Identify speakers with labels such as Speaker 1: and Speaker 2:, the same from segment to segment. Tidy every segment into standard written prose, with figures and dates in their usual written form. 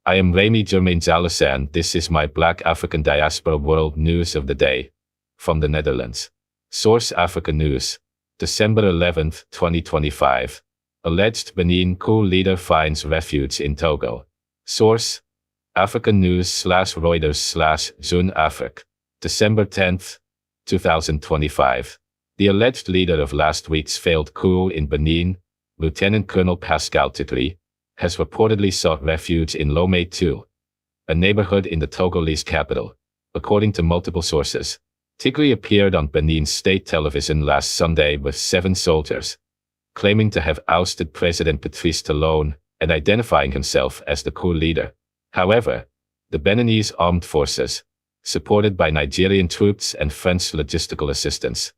Speaker 1: I am Rayme Jurmain Djalis and this is my Black African Diaspora World News of the Day. From the Netherlands. Source: Africa News. December 11th, 2025. Alleged Benin Coup leader finds refuge in Togo. Source: African News/Reuters/Jeune Afrique. December 10th, 2025. The alleged leader of last week's failed coup in Benin, Lieutenant Colonel Pascal Tigri, has reportedly sought refuge in Lomé 2, a neighborhood in the Togolese capital. According to multiple sources, Tigri appeared on Benin's state television last Sunday with 7 soldiers, claiming to have ousted President Patrice Talon and identifying himself as the coup leader. However, the Beninese armed forces, supported by Nigerian troops and French logistical assistance,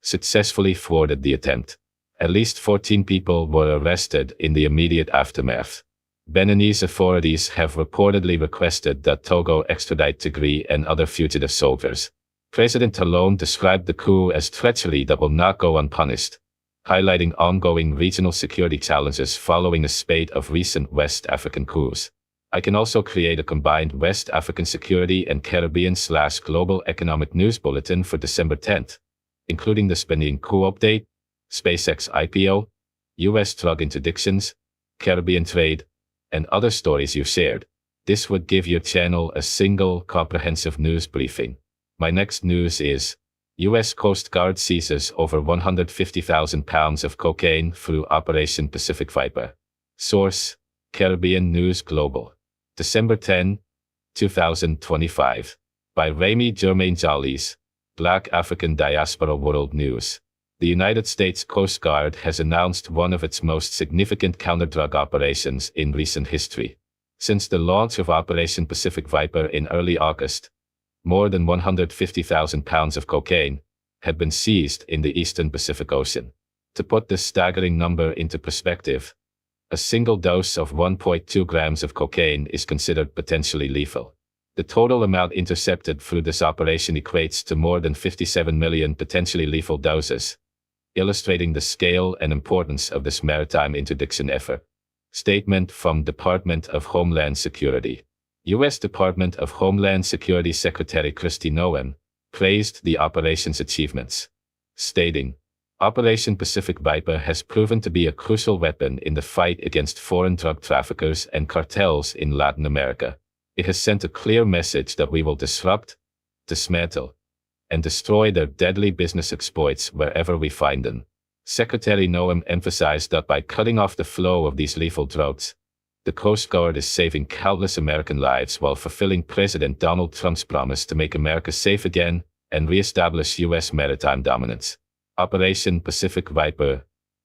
Speaker 1: successfully thwarted the attempt. At least 14 people were arrested in the immediate aftermath. Beninese authorities have reportedly requested that Togo extradite Tigri and other fugitive soldiers. President Talon described the coup as treachery that will not go unpunished, highlighting ongoing regional security challenges following a spate of recent West African coups. I can also create a combined West African security and Caribbean/global economic news bulletin for December 10th, including the Benin Coup update, SpaceX IPO, US drug interdictions, Caribbean trade, and other stories you shared. This would give your channel a single, comprehensive news briefing. My next news is, US Coast Guard seizes over 150,000 pounds of cocaine through Operation Pacific Viper. Source: Caribbean News Global. December 10, 2025. By Rayme Jurmain Djalis, Black African Diaspora World News. The United States Coast Guard has announced one of its most significant counter-drug operations in recent history. Since the launch of Operation Pacific Viper in early August, more than 150,000 pounds of cocaine had been seized in the eastern Pacific Ocean. To put this staggering number into perspective, a single dose of 1.2 grams of cocaine is considered potentially lethal. The total amount intercepted through this operation equates to more than 57 million potentially lethal doses, illustrating the scale and importance of this maritime interdiction effort. Statement from Department of Homeland Security. U.S. Department of Homeland Security Secretary Kristi Noem praised the operation's achievements, stating, "Operation Pacific Viper has proven to be a crucial weapon in the fight against foreign drug traffickers and cartels in Latin America. It has sent a clear message that we will disrupt, dismantle, and destroy their deadly business exploits wherever we find them." Secretary Noem emphasized that by cutting off the flow of these lethal drugs, the Coast Guard is saving countless American lives while fulfilling President Donald Trump's promise to make America safe again and re-establish U.S. maritime dominance. Operation Pacific Viper.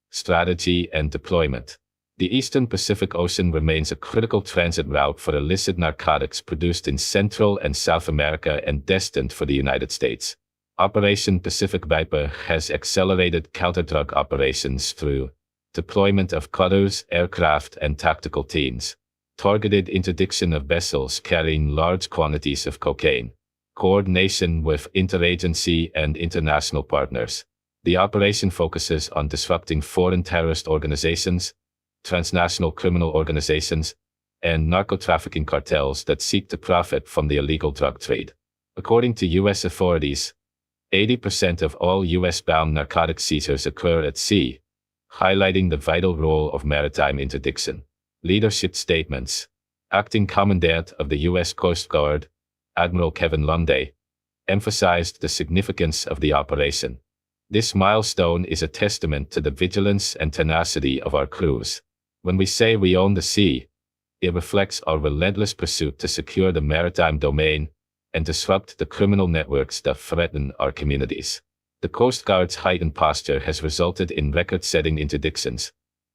Speaker 1: Strategy and deployment. The Eastern Pacific Ocean remains a critical transit route for illicit narcotics produced in Central and South America and destined for the United States. Operation Pacific Viper has accelerated counter-drug operations through deployment of cutters, aircraft, and tactical teams, targeted interdiction of vessels carrying large quantities of cocaine, coordination with interagency and international partners. The operation focuses on disrupting foreign terrorist organizations, transnational criminal organizations, and narco-trafficking cartels that seek to profit from the illegal drug trade. According to U.S. authorities, 80% of all U.S.-bound narcotic seizures occur at sea, highlighting the vital role of maritime interdiction. Leadership statements. Acting Commandant of the U.S. Coast Guard, Admiral Kevin Lundy, emphasized the significance of the operation. "This milestone is a testament to the vigilance and tenacity of our crews. When we say we own the sea, it reflects our relentless pursuit to secure the maritime domain and disrupt the criminal networks that threaten our communities." The Coast Guard's heightened posture has resulted in record-setting interdictions,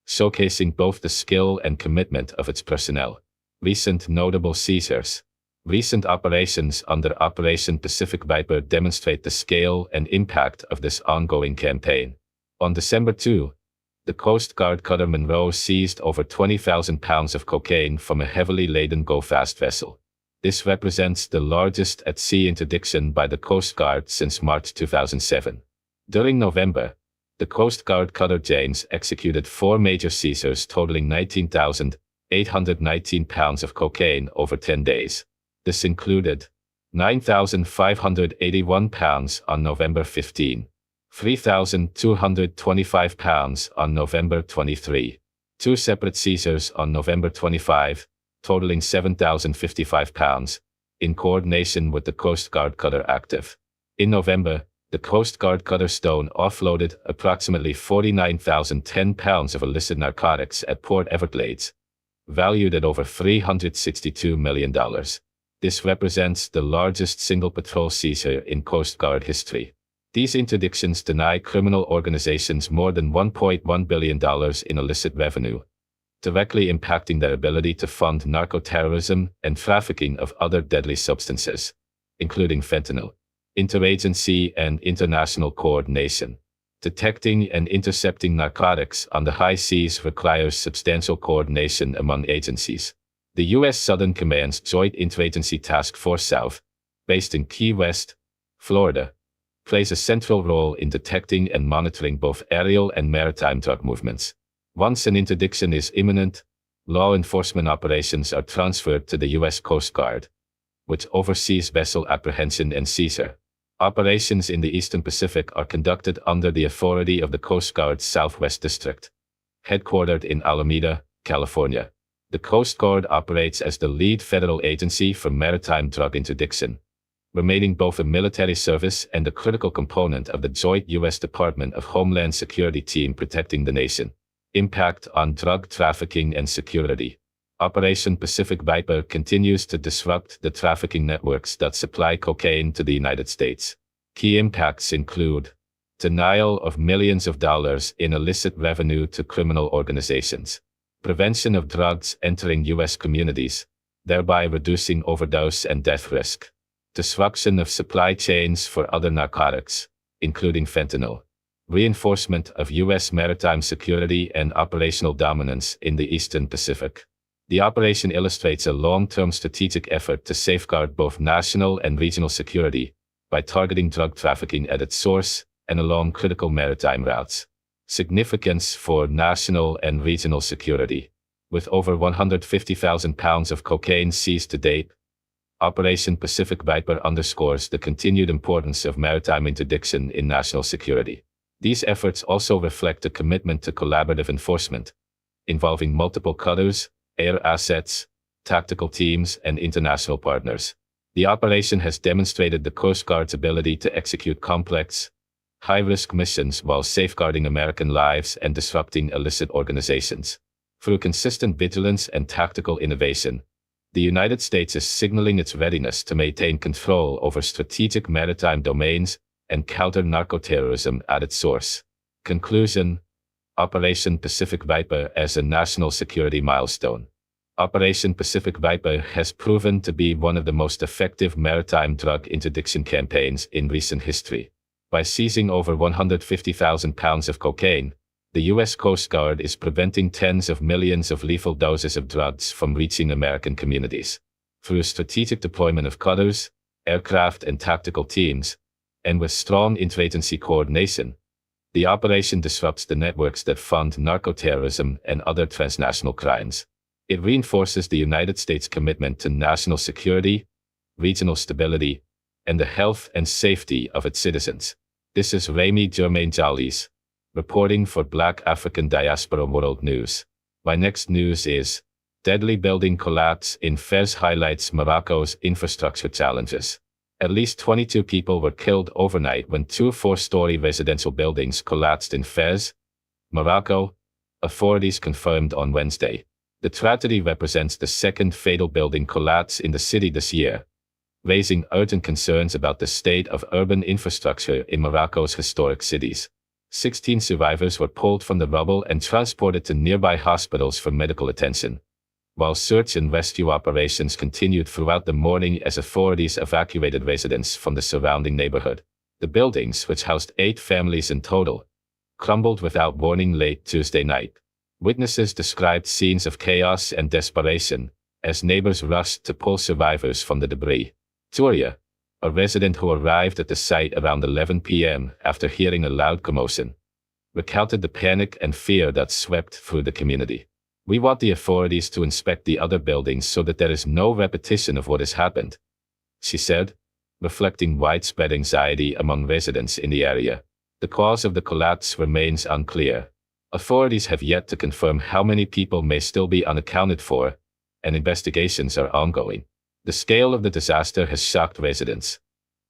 Speaker 1: showcasing both the skill and commitment of its personnel. Recent notable seizures. Recent operations under Operation Pacific Viper demonstrate the scale and impact of this ongoing campaign. On December 2, the Coast Guard cutter Monroe seized over 20,000 pounds of cocaine from a heavily laden go-fast vessel. This represents the largest at-sea interdiction by the Coast Guard since March 2007. During November, the Coast Guard cutter James executed 4 major seizures totaling 19,000 819 pounds of cocaine over 10 days. This included 9,581 pounds on November 15, 3,225 pounds on November 23, two separate seizures on November 25, totaling 7,055 pounds, in coordination with the Coast Guard cutter Active. In November, the Coast Guard cutter Stone offloaded approximately 49,010 pounds of illicit narcotics at Port Everglades, valued at over $362 million. This represents the largest single patrol seizure in Coast Guard history. These interdictions deny criminal organizations more than $1.1 billion in illicit revenue, directly impacting their ability to fund narco-terrorism and trafficking of other deadly substances, including fentanyl. Interagency and international coordination. Detecting and intercepting narcotics on the high seas requires substantial coordination among agencies. The U.S. Southern Command's Joint Interagency Task Force South, based in Key West, Florida, plays a central role in detecting and monitoring both aerial and maritime drug movements. Once an interdiction is imminent, law enforcement operations are transferred to the U.S. Coast Guard, which oversees vessel apprehension and seizure. Operations in the Eastern Pacific are conducted under the authority of the Coast Guard's Southwest District, headquartered in Alameda, California. The Coast Guard operates as the lead federal agency for maritime drug interdiction, remaining both a military service and a critical component of the joint U.S. Department of Homeland Security team protecting the nation. Impact on drug trafficking and security. Operation Pacific Viper continues to disrupt the trafficking networks that supply cocaine to the United States. Key impacts include denial of millions of dollars in illicit revenue to criminal organizations, prevention of drugs entering U.S. communities, thereby reducing overdose and death risk, disruption of supply chains for other narcotics, including fentanyl, reinforcement of U.S. maritime security and operational dominance in the Eastern Pacific. The operation illustrates a long-term strategic effort to safeguard both national and regional security by targeting drug trafficking at its source and along critical maritime routes. Significance for national and regional security. With over 150,000 pounds of cocaine seized to date, Operation Pacific Viper underscores the continued importance of maritime interdiction in national security. These efforts also reflect a commitment to collaborative enforcement, involving multiple cutters, air assets, tactical teams, and international partners. The operation has demonstrated the Coast Guard's ability to execute complex, high-risk missions while safeguarding American lives and disrupting illicit organizations. Through consistent vigilance and tactical innovation, the United States is signaling its readiness to maintain control over strategic maritime domains and counter narco-terrorism at its source. Conclusion: Operation Pacific Viper as a national security milestone. Operation Pacific Viper has proven to be one of the most effective maritime drug interdiction campaigns in recent history. By seizing over 150,000 pounds of cocaine, the U.S. Coast Guard is preventing tens of millions of lethal doses of drugs from reaching American communities. Through strategic deployment of cutters, aircraft, and tactical teams, and with strong interagency coordination, the operation disrupts the networks that fund narco-terrorism and other transnational crimes. It reinforces the United States' commitment to national security, regional stability, and the health and safety of its citizens. This is Rayme Jurmain Djalis, reporting for Black African Diaspora World News. My next news is, deadly building collapse in Fez highlights Morocco's infrastructure challenges. At least 22 people were killed overnight when two four-story residential buildings collapsed in Fez, Morocco, authorities confirmed on Wednesday. The tragedy represents the second fatal building collapse in the city this year, raising urgent concerns about the state of urban infrastructure in Morocco's historic cities. 16 survivors were pulled from the rubble and transported to nearby hospitals for medical attention, while search and rescue operations continued throughout the morning as authorities evacuated residents from the surrounding neighborhood. The buildings, which housed 8 families in total, crumbled without warning late Tuesday night. Witnesses described scenes of chaos and desperation as neighbors rushed to pull survivors from the debris. Touria, a resident who arrived at the site around 11 p.m. after hearing a loud commotion, recounted the panic and fear that swept through the community. We want the authorities to inspect the other buildings so that there is no repetition of what has happened, she said, reflecting widespread anxiety among residents in the area. The cause of the collapse remains unclear. Authorities have yet to confirm how many people may still be unaccounted for, and investigations are ongoing. The scale of the disaster has shocked residents,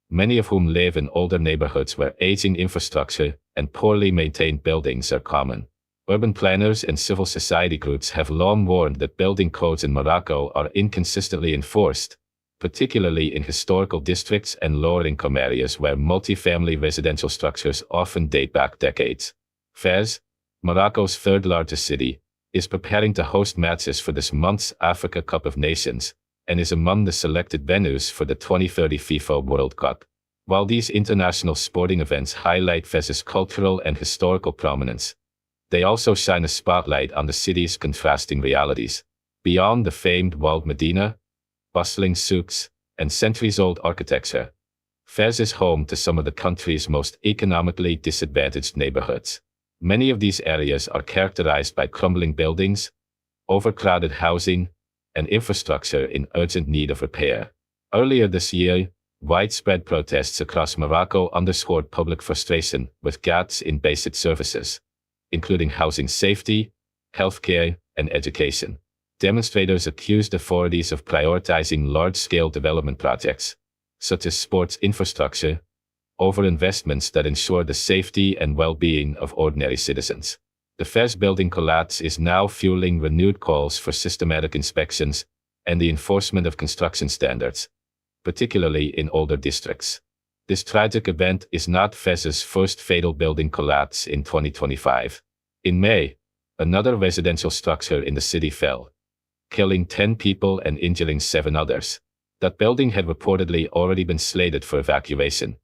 Speaker 1: many of whom live in older neighborhoods where aging infrastructure and poorly maintained buildings are common. Urban planners and civil society groups have long warned that building codes in Morocco are inconsistently enforced, particularly in historical districts and lower-income areas where multi-family residential structures often date back decades. Fez, Morocco's third-largest city, is preparing to host matches for this month's Africa Cup of Nations, and is among the selected venues for the 2030 FIFA World Cup. While these international sporting events highlight Fez's cultural and historical prominence, they also shine a spotlight on the city's contrasting realities. Beyond the famed walled Medina, bustling souks, and centuries-old architecture, Fez is home to some of the country's most economically disadvantaged neighborhoods. Many of these areas are characterized by crumbling buildings, overcrowded housing, and infrastructure in urgent need of repair. Earlier this year, widespread protests across Morocco underscored public frustration with gaps in basic services, including housing safety, healthcare, and education. Demonstrators accused authorities of prioritizing large-scale development projects, such as sports infrastructure, over investments that ensure the safety and well-being of ordinary citizens. The Fez building collapse is now fueling renewed calls for systematic inspections and the enforcement of construction standards, particularly in older districts. This tragic event is not Fez's first fatal building collapse in 2025. In May, another residential structure in the city fell, killing 10 people and injuring 7 others. That building had reportedly already been slated for evacuation,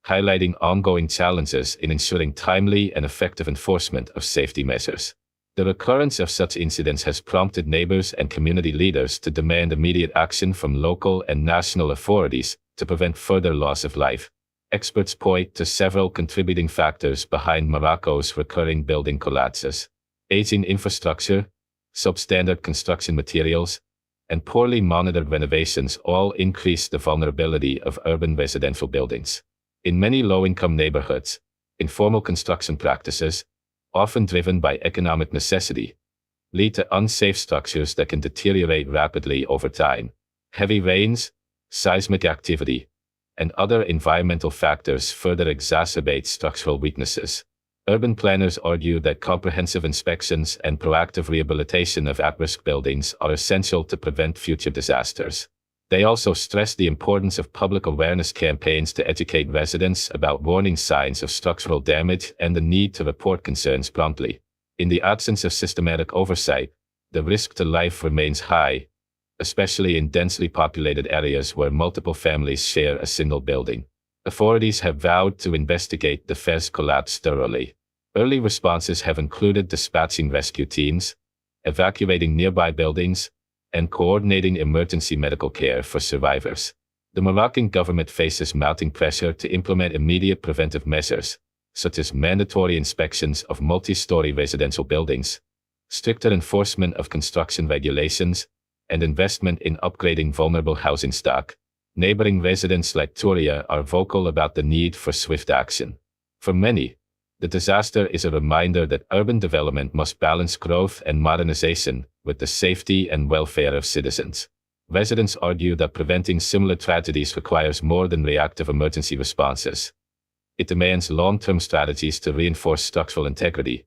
Speaker 1: highlighting ongoing challenges in ensuring timely and effective enforcement of safety measures. The recurrence of such incidents has prompted neighbors and community leaders to demand immediate action from local and national authorities to prevent further loss of life. Experts point to several contributing factors behind Morocco's recurring building collapses: aging infrastructure, substandard construction materials, and poorly monitored renovations all increase the vulnerability of urban residential buildings. In many low-income neighborhoods, informal construction practices, often driven by economic necessity, lead to unsafe structures that can deteriorate rapidly over time. Heavy rains, seismic activity, and other environmental factors further exacerbate structural weaknesses. Urban planners argue that comprehensive inspections and proactive rehabilitation of at-risk buildings are essential to prevent future disasters. They also stress the importance of public awareness campaigns to educate residents about warning signs of structural damage and the need to report concerns promptly. In the absence of systematic oversight, the risk to life remains high, especially in densely populated areas where multiple families share a single building. Authorities have vowed to investigate the Fez collapse thoroughly. Early responses have included dispatching rescue teams, evacuating nearby buildings, and coordinating emergency medical care for survivors. The Moroccan government faces mounting pressure to implement immediate preventive measures, such as mandatory inspections of multi-story residential buildings, stricter enforcement of construction regulations, and investment in upgrading vulnerable housing stock. Neighboring residents like Touria are vocal about the need for swift action. For many, the disaster is a reminder that urban development must balance growth and modernization with the safety and welfare of citizens. Residents argue that preventing similar tragedies requires more than reactive emergency responses. It demands long-term strategies to reinforce structural integrity,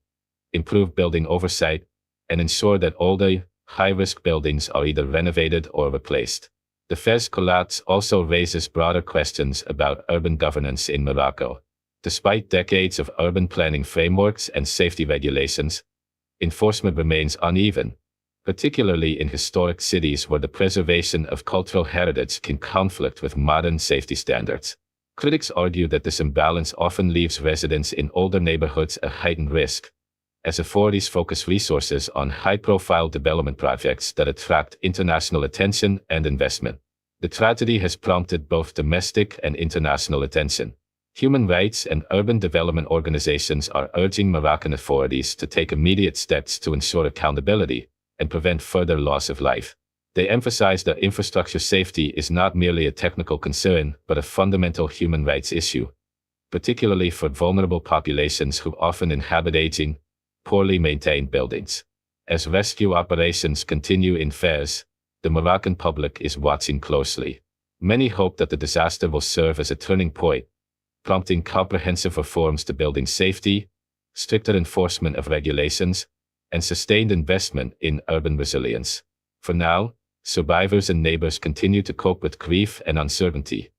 Speaker 1: improve building oversight, and ensure that older, high-risk buildings are either renovated or replaced. The Fez collapse also raises broader questions about urban governance in Morocco. Despite decades of urban planning frameworks and safety regulations, enforcement remains uneven, particularly in historic cities where the preservation of cultural heritage can conflict with modern safety standards. Critics argue that this imbalance often leaves residents in older neighborhoods at heightened risk, as authorities focus resources on high-profile development projects that attract international attention and investment. The tragedy has prompted both domestic and international attention. Human rights and urban development organizations are urging Moroccan authorities to take immediate steps to ensure accountability and prevent further loss of life. They emphasize that infrastructure safety is not merely a technical concern, but a fundamental human rights issue, particularly for vulnerable populations who often inhabit aging, poorly maintained buildings. As rescue operations continue in Fez, the Moroccan public is watching closely. Many hope that the disaster will serve as a turning point, prompting comprehensive reforms to building safety, stricter enforcement of regulations, and sustained investment in urban resilience. For now, survivors and neighbors continue to cope with grief and uncertainty,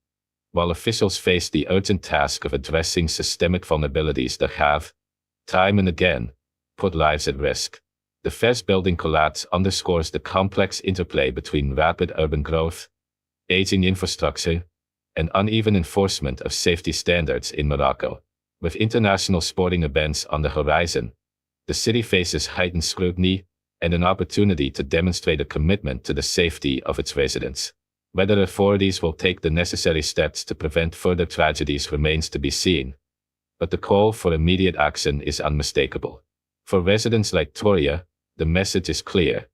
Speaker 1: while officials face the urgent task of addressing systemic vulnerabilities that have, time and again, put lives at risk. The Fez building collapse underscores the complex interplay between rapid urban growth, aging infrastructure, and uneven enforcement of safety standards in Morocco. With international sporting events on the horizon, the city faces heightened scrutiny and an opportunity to demonstrate a commitment to the safety of its residents. Whether authorities will take the necessary steps to prevent further tragedies remains to be seen, but the call for immediate action is unmistakable. For residents like Toria, the message is clear.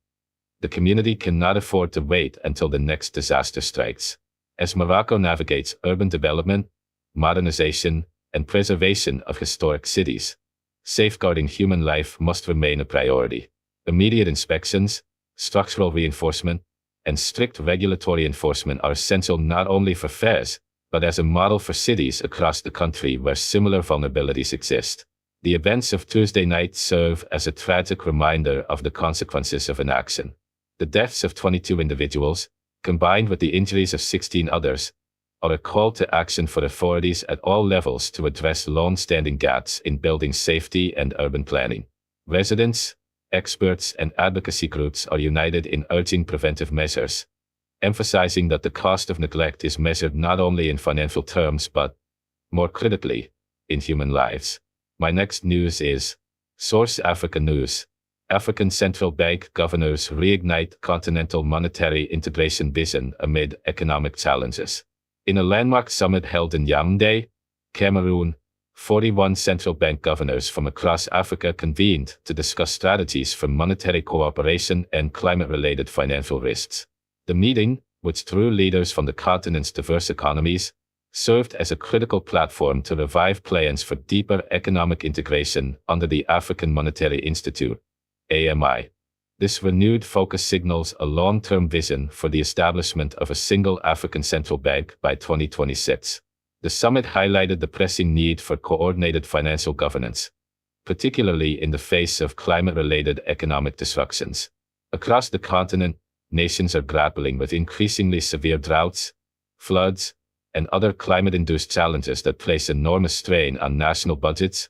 Speaker 1: The community cannot afford to wait until the next disaster strikes. As Morocco navigates urban development, modernization, and preservation of historic cities, safeguarding human life must remain a priority. Immediate inspections, structural reinforcement, and strict regulatory enforcement are essential not only for Fez, but as a model for cities across the country where similar vulnerabilities exist. The events of Tuesday night serve as a tragic reminder of the consequences of inaction. The deaths of 22 individuals, combined with the injuries of 16 others, are a call to action for authorities at all levels to address long-standing gaps in building safety and urban planning. Residents, experts, and advocacy groups are united in urging preventive measures, emphasizing that the cost of neglect is measured not only in financial terms but, more critically, in human lives. My next news is Source Africa News. African Central Bank governors reignite continental monetary integration vision amid economic challenges. In a landmark summit held in Yaoundé, Cameroon, 41 central bank governors from across Africa convened to discuss strategies for monetary cooperation and climate-related financial risks. The meeting, which drew leaders from the continent's diverse economies, served as a critical platform to revive plans for deeper economic integration under the African Monetary Institute, AMI. This renewed focus signals a long-term vision for the establishment of a single African central bank by 2026. The summit highlighted the pressing need for coordinated financial governance, particularly in the face of climate-related economic disruptions. Across the continent, nations are grappling with increasingly severe droughts, floods, and other climate-induced challenges that place enormous strain on national budgets,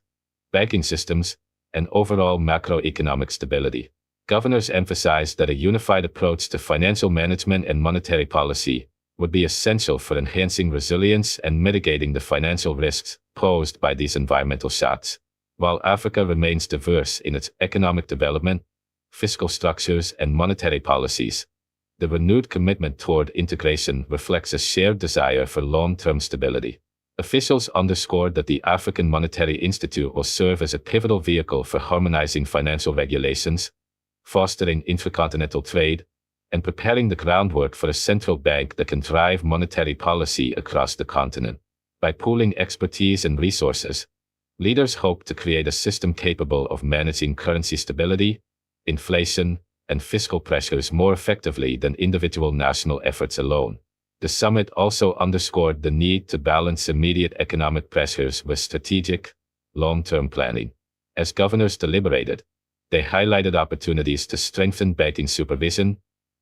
Speaker 1: banking systems, and overall macroeconomic stability. Governors emphasized that a unified approach to financial management and monetary policy would be essential for enhancing resilience and mitigating the financial risks posed by these environmental shocks. While Africa remains diverse in its economic development, fiscal structures, and monetary policies, the renewed commitment toward integration reflects a shared desire for long-term stability. Officials underscored that the African Monetary Institute will serve as a pivotal vehicle for harmonizing financial regulations, fostering intercontinental trade, and preparing the groundwork for a central bank that can drive monetary policy across the continent. By pooling expertise and resources, leaders hope to create a system capable of managing currency stability, inflation, and fiscal pressures more effectively than individual national efforts alone. The summit also underscored the need to balance immediate economic pressures with strategic, long-term planning. As governors deliberated, they highlighted opportunities to strengthen banking supervision,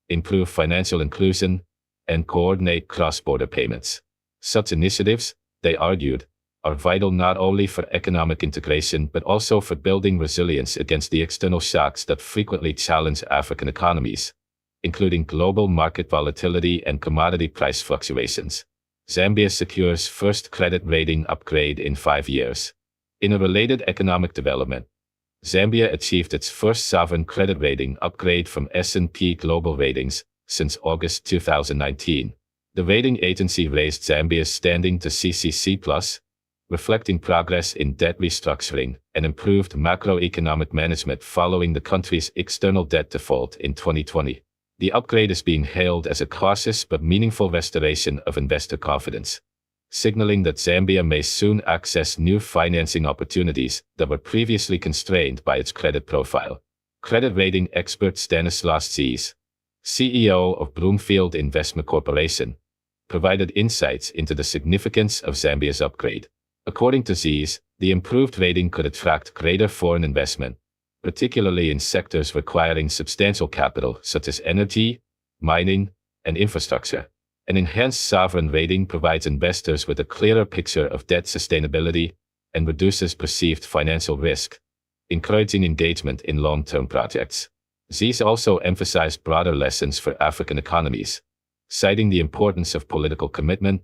Speaker 1: improve financial inclusion, and coordinate cross-border payments. Such initiatives, they argued, are vital not only for economic integration but also for building resilience against the external shocks that frequently challenge African economies, including global market volatility and commodity price fluctuations. Zambia secures first credit rating upgrade in 5 years. In a related economic development, Zambia achieved its first sovereign credit rating upgrade from S&P Global Ratings since August 2019. The rating agency raised Zambia's standing to CCC+, reflecting progress in debt restructuring and improved macroeconomic management following the country's external debt default in 2020. The upgrade is being hailed as a cautious but meaningful restoration of investor confidence, signaling that Zambia may soon access new financing opportunities that were previously constrained by its credit profile. Credit rating expert Stanislaus Zies, CEO of Broomfield Investment Corporation, provided insights into the significance of Zambia's upgrade. According to Zies, the improved rating could attract greater foreign investment, particularly in sectors requiring substantial capital such as energy, mining, and infrastructure. An enhanced sovereign rating provides investors with a clearer picture of debt sustainability and reduces perceived financial risk, encouraging engagement in long-term projects. Zies also emphasized broader lessons for African economies, citing the importance of political commitment,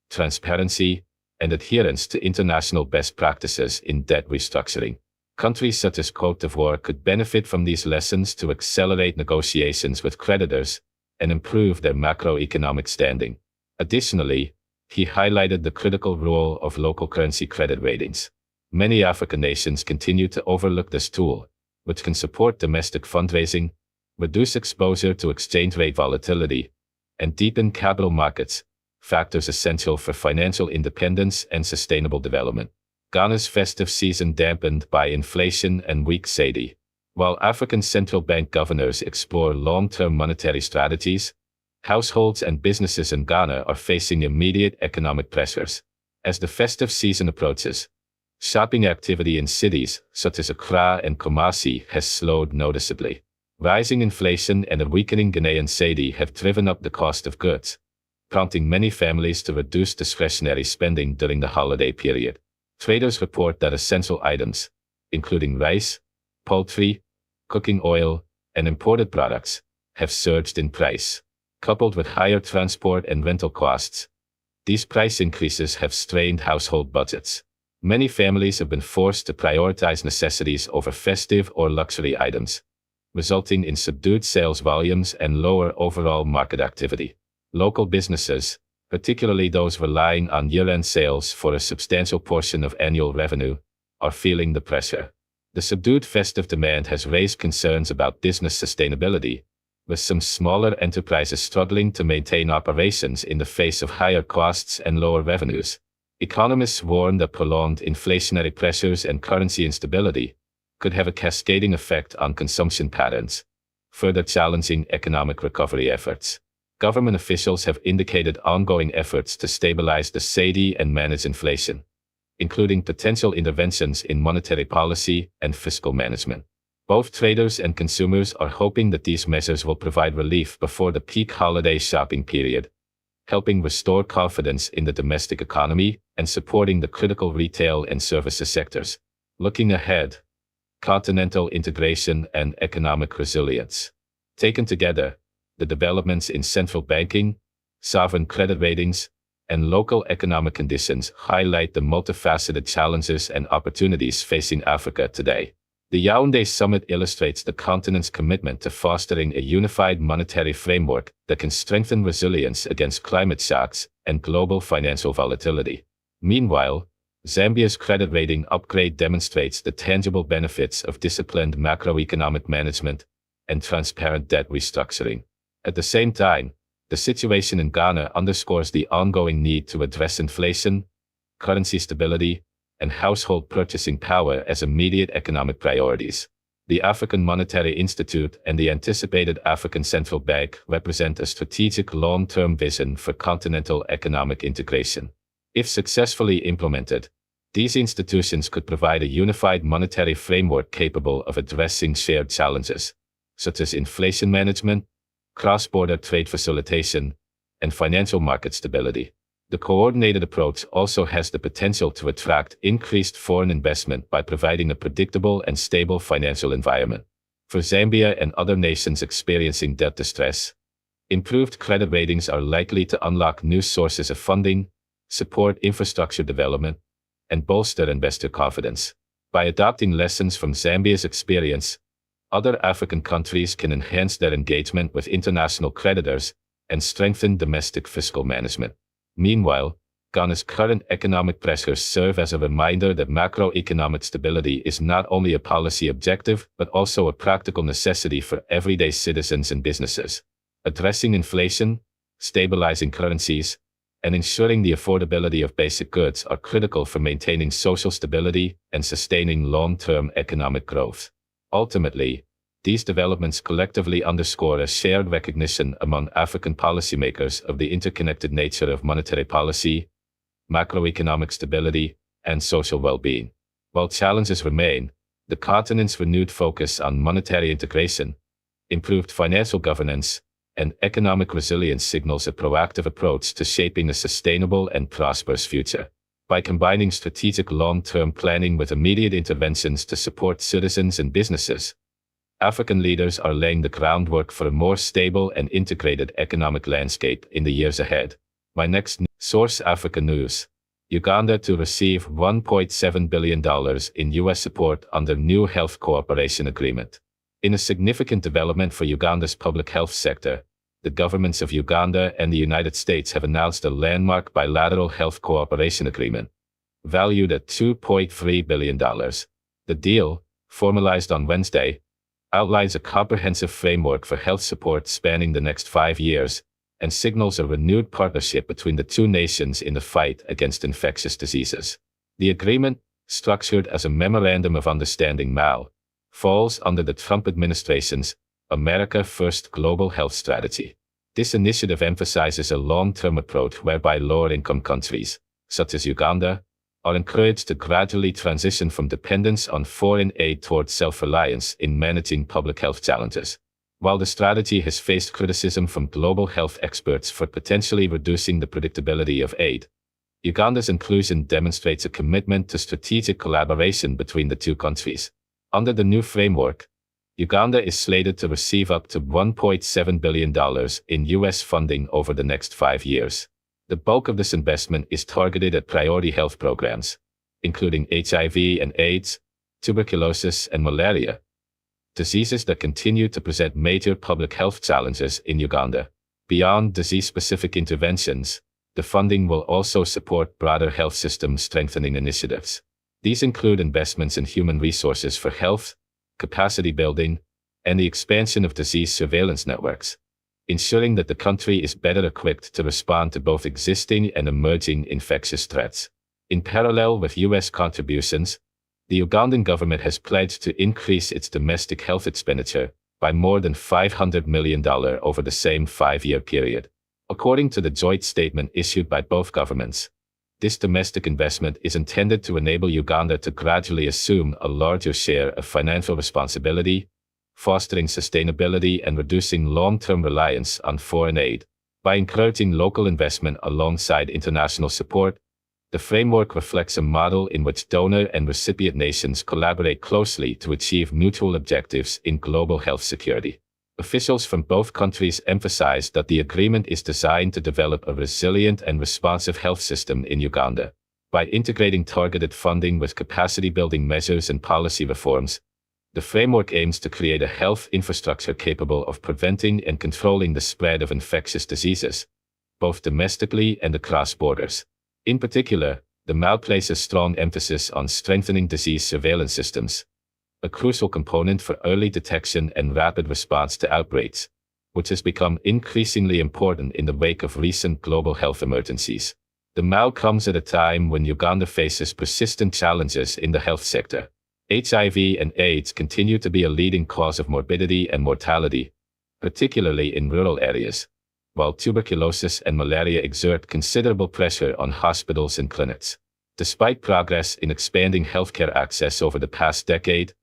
Speaker 1: transparency, and adherence to international best practices in debt restructuring. Countries such as Côte d'Ivoire could benefit from these lessons to accelerate negotiations with creditors and improve their macroeconomic standing. Additionally, he highlighted the critical role of local currency credit ratings. Many African nations continue to overlook this tool, which can support domestic fundraising, reduce exposure to exchange rate volatility, and deepen capital markets, factors essential for financial independence and sustainable development. Ghana's festive season dampened by inflation and weak cedi. While African central bank governors explore long-term monetary strategies, households and businesses in Ghana are facing immediate economic pressures. As the festive season approaches, shopping activity in cities such as Accra and Kumasi has slowed noticeably. Rising inflation and a weakening Ghanaian cedi have driven up the cost of goods, prompting many families to reduce discretionary spending during the holiday period. Traders report that essential items, including rice, poultry, cooking oil, and imported products, have surged in price. Coupled with higher transport and rental costs, these price increases have strained household budgets. Many families have been forced to prioritize necessities over festive or luxury items, resulting in subdued sales volumes and lower overall market activity. Local businesses, particularly those relying on year-end sales for a substantial portion of annual revenue, are feeling the pressure. The subdued festive demand has raised concerns about business sustainability, with some smaller enterprises struggling to maintain operations in the face of higher costs and lower revenues. Economists warn that prolonged inflationary pressures and currency instability could have a cascading effect on consumption patterns, further challenging economic recovery efforts. Government officials have indicated ongoing efforts to stabilize the cedi and manage inflation, including potential interventions in monetary policy and fiscal management. Both traders and consumers are hoping that these measures will provide relief before the peak holiday shopping period, helping restore confidence in the domestic economy and supporting the critical retail and services sectors. Looking ahead, continental integration and economic resilience. Taken together, the developments in central banking, sovereign credit ratings, and local economic conditions highlight the multifaceted challenges and opportunities facing Africa today. The Yaoundé Summit illustrates the continent's commitment to fostering a unified monetary framework that can strengthen resilience against climate shocks and global financial volatility. Meanwhile, Zambia's credit rating upgrade demonstrates the tangible benefits of disciplined macroeconomic management and transparent debt restructuring. At the same time, the situation in Ghana underscores the ongoing need to address inflation, currency stability, and household purchasing power as immediate economic priorities. The African Monetary Institute and the anticipated African Central Bank represent a strategic long-term vision for continental economic integration. If successfully implemented, these institutions could provide a unified monetary framework capable of addressing shared challenges, such as inflation management, cross-border trade facilitation, and financial market stability. The coordinated approach also has the potential to attract increased foreign investment by providing a predictable and stable financial environment. For Zambia and other nations experiencing debt distress, improved credit ratings are likely to unlock new sources of funding, support infrastructure development, and bolster investor confidence. By adopting lessons from Zambia's experience, other African countries can enhance their engagement with international creditors and strengthen domestic fiscal management. Meanwhile, Ghana's current economic pressures serve as a reminder that macroeconomic stability is not only a policy objective but also a practical necessity for everyday citizens and businesses. Addressing inflation, stabilizing currencies, and ensuring the affordability of basic goods are critical for maintaining social stability and sustaining long-term economic growth. Ultimately, these developments collectively underscore a shared recognition among African policymakers of the interconnected nature of monetary policy, macroeconomic stability, and social well-being. While challenges remain, the continent's renewed focus on monetary integration, improved financial governance, and economic resilience signals a proactive approach to shaping a sustainable and prosperous future. By combining strategic long-term planning with immediate interventions to support citizens and businesses, African leaders are laying the groundwork for a more stable and integrated economic landscape in the years ahead. My next source, Africa News. Uganda to receive $1.7 billion in U.S. support under new health cooperation agreement. In a significant development for Uganda's public health sector, the governments of Uganda and the United States have announced a landmark bilateral health cooperation agreement, valued at $2.3 billion. The deal, formalized on Wednesday, outlines a comprehensive framework for health support spanning the next 5 years, and signals a renewed partnership between the two nations in the fight against infectious diseases. The agreement, structured as a Memorandum of Understanding (MAU), falls under the Trump administration's America First Global Health Strategy. This initiative emphasizes a long-term approach whereby lower-income countries, such as Uganda, are encouraged to gradually transition from dependence on foreign aid towards self-reliance in managing public health challenges. While the strategy has faced criticism from global health experts for potentially reducing the predictability of aid, Uganda's inclusion demonstrates a commitment to strategic collaboration between the two countries. Under the new framework, Uganda is slated to receive up to $1.7 billion in U.S. funding over the next 5 years. The bulk of this investment is targeted at priority health programs, including HIV and AIDS, tuberculosis and malaria, diseases that continue to present major public health challenges in Uganda. Beyond disease-specific interventions, the funding will also support broader health system strengthening initiatives. These include investments in human resources for health, capacity building, and the expansion of disease surveillance networks, ensuring that the country is better equipped to respond to both existing and emerging infectious threats. In parallel with U.S. contributions, the Ugandan government has pledged to increase its domestic health expenditure by more than $500 million over the same 5-year period. According to the joint statement issued by both governments, this domestic investment is intended to enable Uganda to gradually assume a larger share of financial responsibility, fostering sustainability and reducing long-term reliance on foreign aid. By encouraging local investment alongside international support, the framework reflects a model in which donor and recipient nations collaborate closely to achieve mutual objectives in global health security. Officials from both countries emphasize that the agreement is designed to develop a resilient and responsive health system in Uganda. By integrating targeted funding with capacity-building measures and policy reforms, the framework aims to create a health infrastructure capable of preventing and controlling the spread of infectious diseases, both domestically and across borders. In particular, the MAU places strong emphasis on strengthening disease surveillance systems, a crucial component for early detection and rapid response to outbreaks, which has become increasingly important in the wake of recent global health emergencies. The MAU comes at a time when Uganda faces persistent challenges in the health sector. HIV and AIDS continue to be a leading cause of morbidity and mortality, particularly in rural areas, while tuberculosis and malaria exert considerable pressure on hospitals and clinics. Despite progress in expanding healthcare access over the past decade,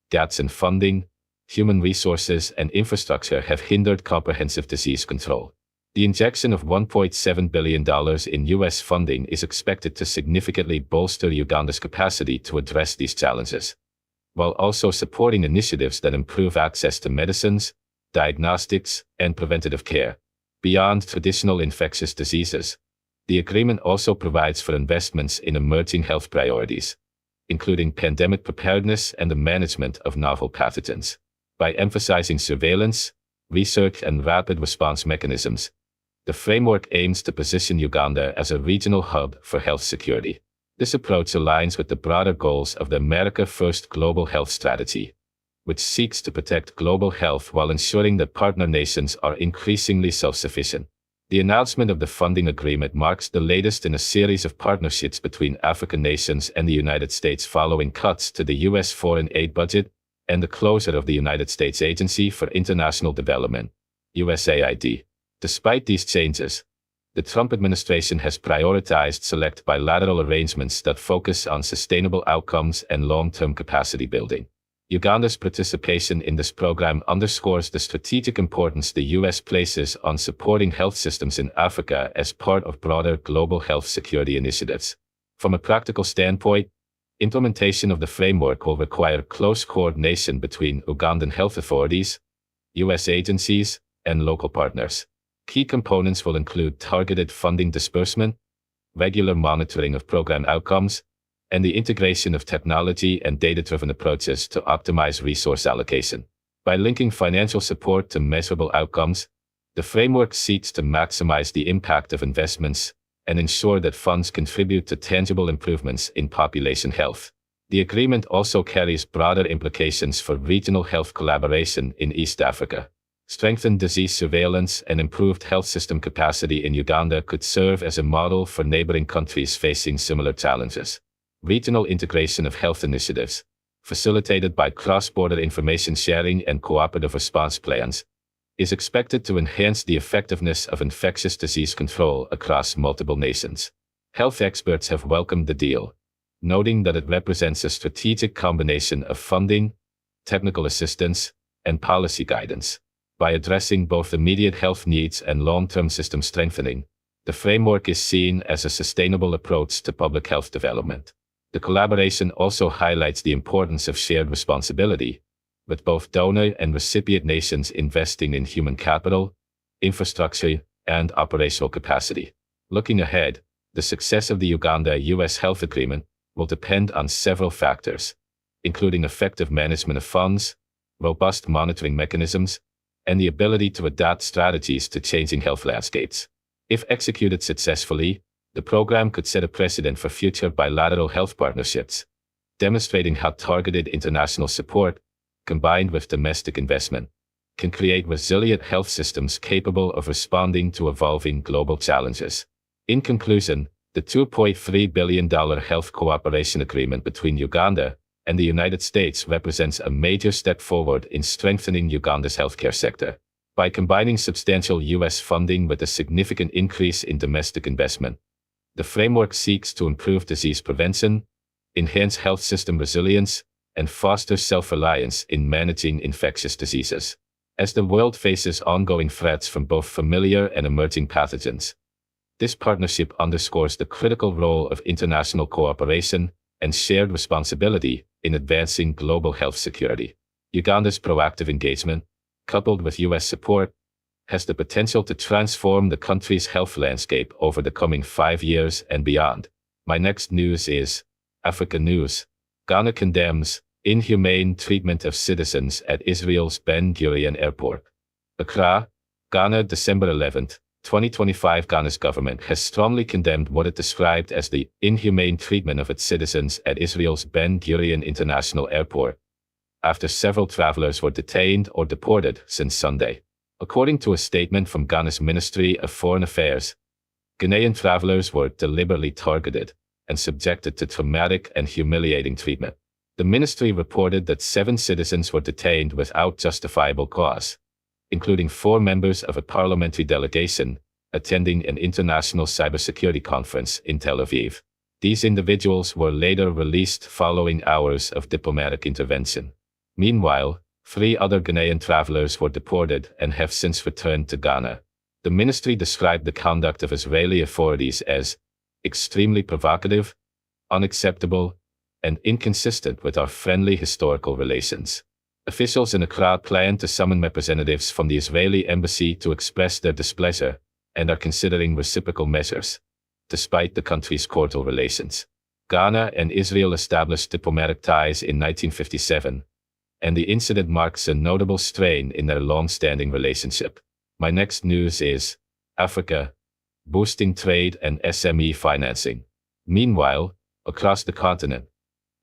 Speaker 1: gaps in funding, human resources, and infrastructure have hindered comprehensive disease control. The injection of $1.7 billion in U.S. funding is expected to significantly bolster Uganda's capacity to address these challenges, while also supporting initiatives that improve access to medicines, diagnostics, and preventative care. Beyond traditional infectious diseases, the agreement also provides for investments in emerging health priorities, including pandemic preparedness and the management of novel pathogens. By emphasizing surveillance, research, and rapid response mechanisms, The framework aims to position Uganda as a regional hub for health security. This approach aligns with the broader goals of the America First Global Health Strategy, which seeks to protect global health while ensuring that partner nations are increasingly self-sufficient. The announcement of the funding agreement marks the latest in a series of partnerships between African nations and the United States following cuts to the U.S. foreign aid budget and the closure of the United States Agency for International Development, USAID. Despite these changes, the Trump administration has prioritized select bilateral arrangements that focus on sustainable outcomes and long-term capacity building. Uganda's participation in this program underscores the strategic importance the U.S. places on supporting health systems in Africa as part of broader global health security initiatives. From a practical standpoint, implementation of the framework will require close coordination between Ugandan health authorities, U.S. agencies, and local partners. Key components will include targeted funding disbursement, regular monitoring of program outcomes, and the integration of technology and data-driven approaches to optimize resource allocation. By linking financial support to measurable outcomes, the framework seeks to maximize the impact of investments and ensure that funds contribute to tangible improvements in population health. The agreement also carries broader implications for regional health collaboration in East Africa. Strengthened disease surveillance and improved health system capacity in Uganda could serve as a model for neighboring countries facing similar challenges. Regional integration of health initiatives, facilitated by cross-border information sharing and cooperative response plans, is expected to enhance the effectiveness of infectious disease control across multiple nations. Health experts have welcomed the deal, noting that it represents a strategic combination of funding, technical assistance, and policy guidance. By addressing both immediate health needs and long-term system strengthening, the framework is seen as a sustainable approach to public health development. The collaboration also highlights the importance of shared responsibility, with both donor and recipient nations investing in human capital, infrastructure, and operational capacity. Looking ahead, the success of the Uganda-US Health Agreement will depend on several factors, including effective management of funds, robust monitoring mechanisms, and the ability to adapt strategies to changing health landscapes. If executed successfully, the program could set a precedent for future bilateral health partnerships, demonstrating how targeted international support, combined with domestic investment, can create resilient health systems capable of responding to evolving global challenges. In conclusion, the $2.3 billion health cooperation agreement between Uganda and the United States represents a major step forward in strengthening Uganda's healthcare sector. By combining substantial U.S. funding with a significant increase in domestic investment, the framework seeks to improve disease prevention, enhance health system resilience, and foster self-reliance in managing infectious diseases. As the world faces ongoing threats from both familiar and emerging pathogens, this partnership underscores the critical role of international cooperation and shared responsibility in advancing global health security. Uganda's proactive engagement, coupled with U.S. support, has the potential to transform the country's health landscape over the coming 5 years and beyond. My next news is Africa news. Ghana condemns inhumane treatment of citizens at Israel's Ben Gurion Airport. Accra, Ghana, December 11th, 2025. Ghana's government has strongly condemned what it described as the inhumane treatment of its citizens at Israel's Ben Gurion International Airport, after several travelers were detained or deported since Sunday. According to a statement from Ghana's Ministry of Foreign Affairs, Ghanaian travelers were deliberately targeted and subjected to traumatic and humiliating treatment. The ministry reported that 7 citizens were detained without justifiable cause, including 4 members of a parliamentary delegation attending an international cybersecurity conference in Tel Aviv. These individuals were later released following hours of diplomatic intervention. Meanwhile, 3 other Ghanaian travelers were deported and have since returned to Ghana. The ministry described the conduct of Israeli authorities as extremely provocative, unacceptable, and inconsistent with our friendly historical relations. Officials in Accra plan to summon representatives from the Israeli embassy to express their displeasure and are considering reciprocal measures. Despite the country's cordial relations, Ghana and Israel established diplomatic ties in 1957, and the incident marks a notable strain in their long-standing relationship. My next news is Africa, boosting trade and SME financing. Meanwhile, across the continent,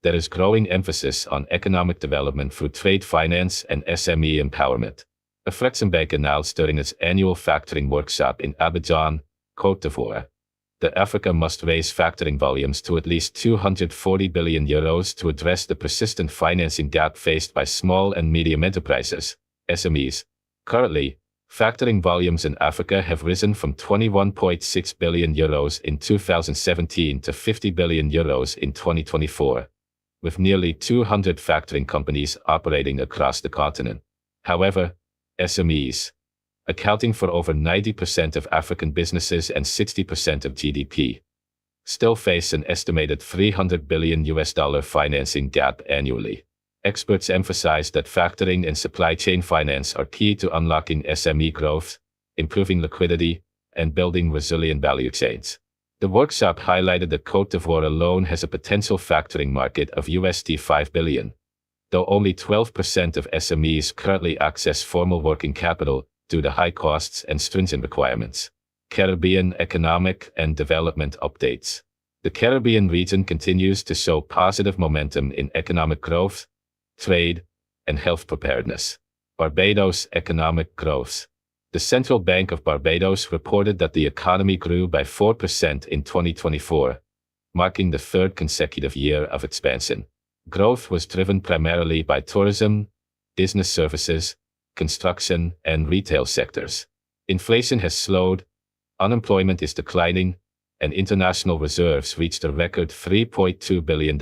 Speaker 1: there is growing emphasis on economic development through trade finance and SME empowerment. Afreximbank announced during its annual factoring workshop in Abidjan, Côte d'Ivoire, that Africa must raise factoring volumes to at least €240 billion to address the persistent financing gap faced by small and medium enterprises, SMEs. Currently, factoring volumes in Africa have risen from €21.6 billion in 2017 to €50 billion in 2024, with nearly 200 factoring companies operating across the continent. However, SMEs, accounting for over 90% of African businesses and 60% of GDP, still face an estimated $300 billion financing gap annually. Experts emphasize that factoring and supply chain finance are key to unlocking SME growth, improving liquidity, and building resilient value chains. The workshop highlighted that Côte d'Ivoire alone has a potential factoring market of $5 billion, though only 12% of SMEs currently access formal working capital due to high costs and stringent requirements. Caribbean economic and development updates. The Caribbean region continues to show positive momentum in economic growth, trade, and health preparedness. Barbados economic growth. The Central Bank of Barbados reported that the economy grew by 4% in 2024, marking the third consecutive year of expansion. Growth was driven primarily by tourism, business services, construction, and retail sectors. Inflation has slowed, unemployment is declining, and international reserves reached a record $3.2 billion,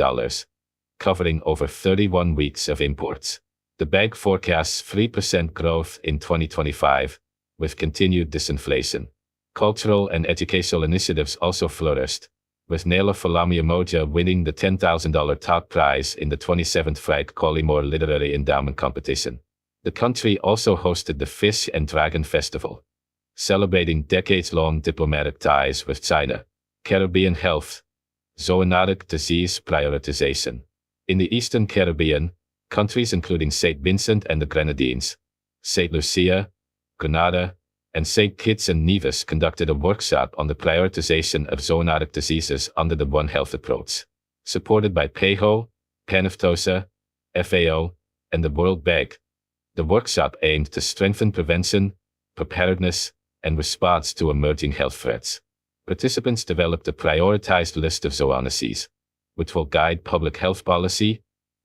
Speaker 1: covering over 31 weeks of imports. The bank forecasts 3% growth in 2025, with continued disinflation. Cultural and educational initiatives also flourished, with Nela Falami winning the $10,000 top prize in the 27th Frank Collymore Literary Endowment Competition. The country also hosted the Fish and Dragon Festival, celebrating decades-long diplomatic ties with China. Caribbean health, zoonotic disease prioritization. In the Eastern Caribbean, countries including St. Vincent and the Grenadines, St. Lucia, Grenada, and St. Kitts and Nevis conducted a workshop on the prioritization of zoonotic diseases under the One Health approach. Supported by PAHO, PANAFTOSA, FAO, and the World Bank, the workshop aimed to strengthen prevention, preparedness, and response to emerging health threats. Participants developed a prioritized list of zoonoses, which will guide public health policy,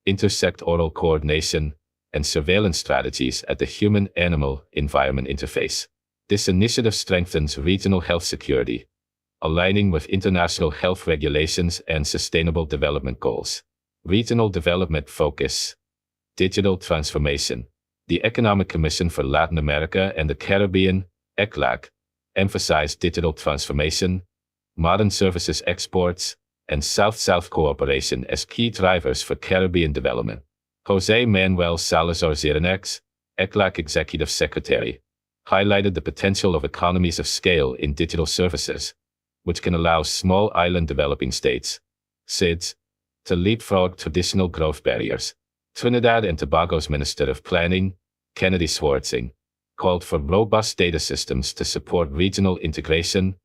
Speaker 1: intersectoral coordination, and surveillance strategies at the human-animal environment interface. This initiative strengthens regional health security, aligning with international health regulations and sustainable development goals. Regional development focus. Digital transformation. The Economic Commission for Latin America and the Caribbean, ECLAC, emphasized digital transformation, modern services exports, and South-South cooperation as key drivers for Caribbean development. José Manuel Salazar Zirenex, ECLAC Executive Secretary, highlighted the potential of economies of scale in digital services, which can allow small island developing states, SIDS, to leapfrog traditional growth barriers. Trinidad and Tobago's Minister of Planning, Kennedy Swartzing, called for robust data systems to support regional integration,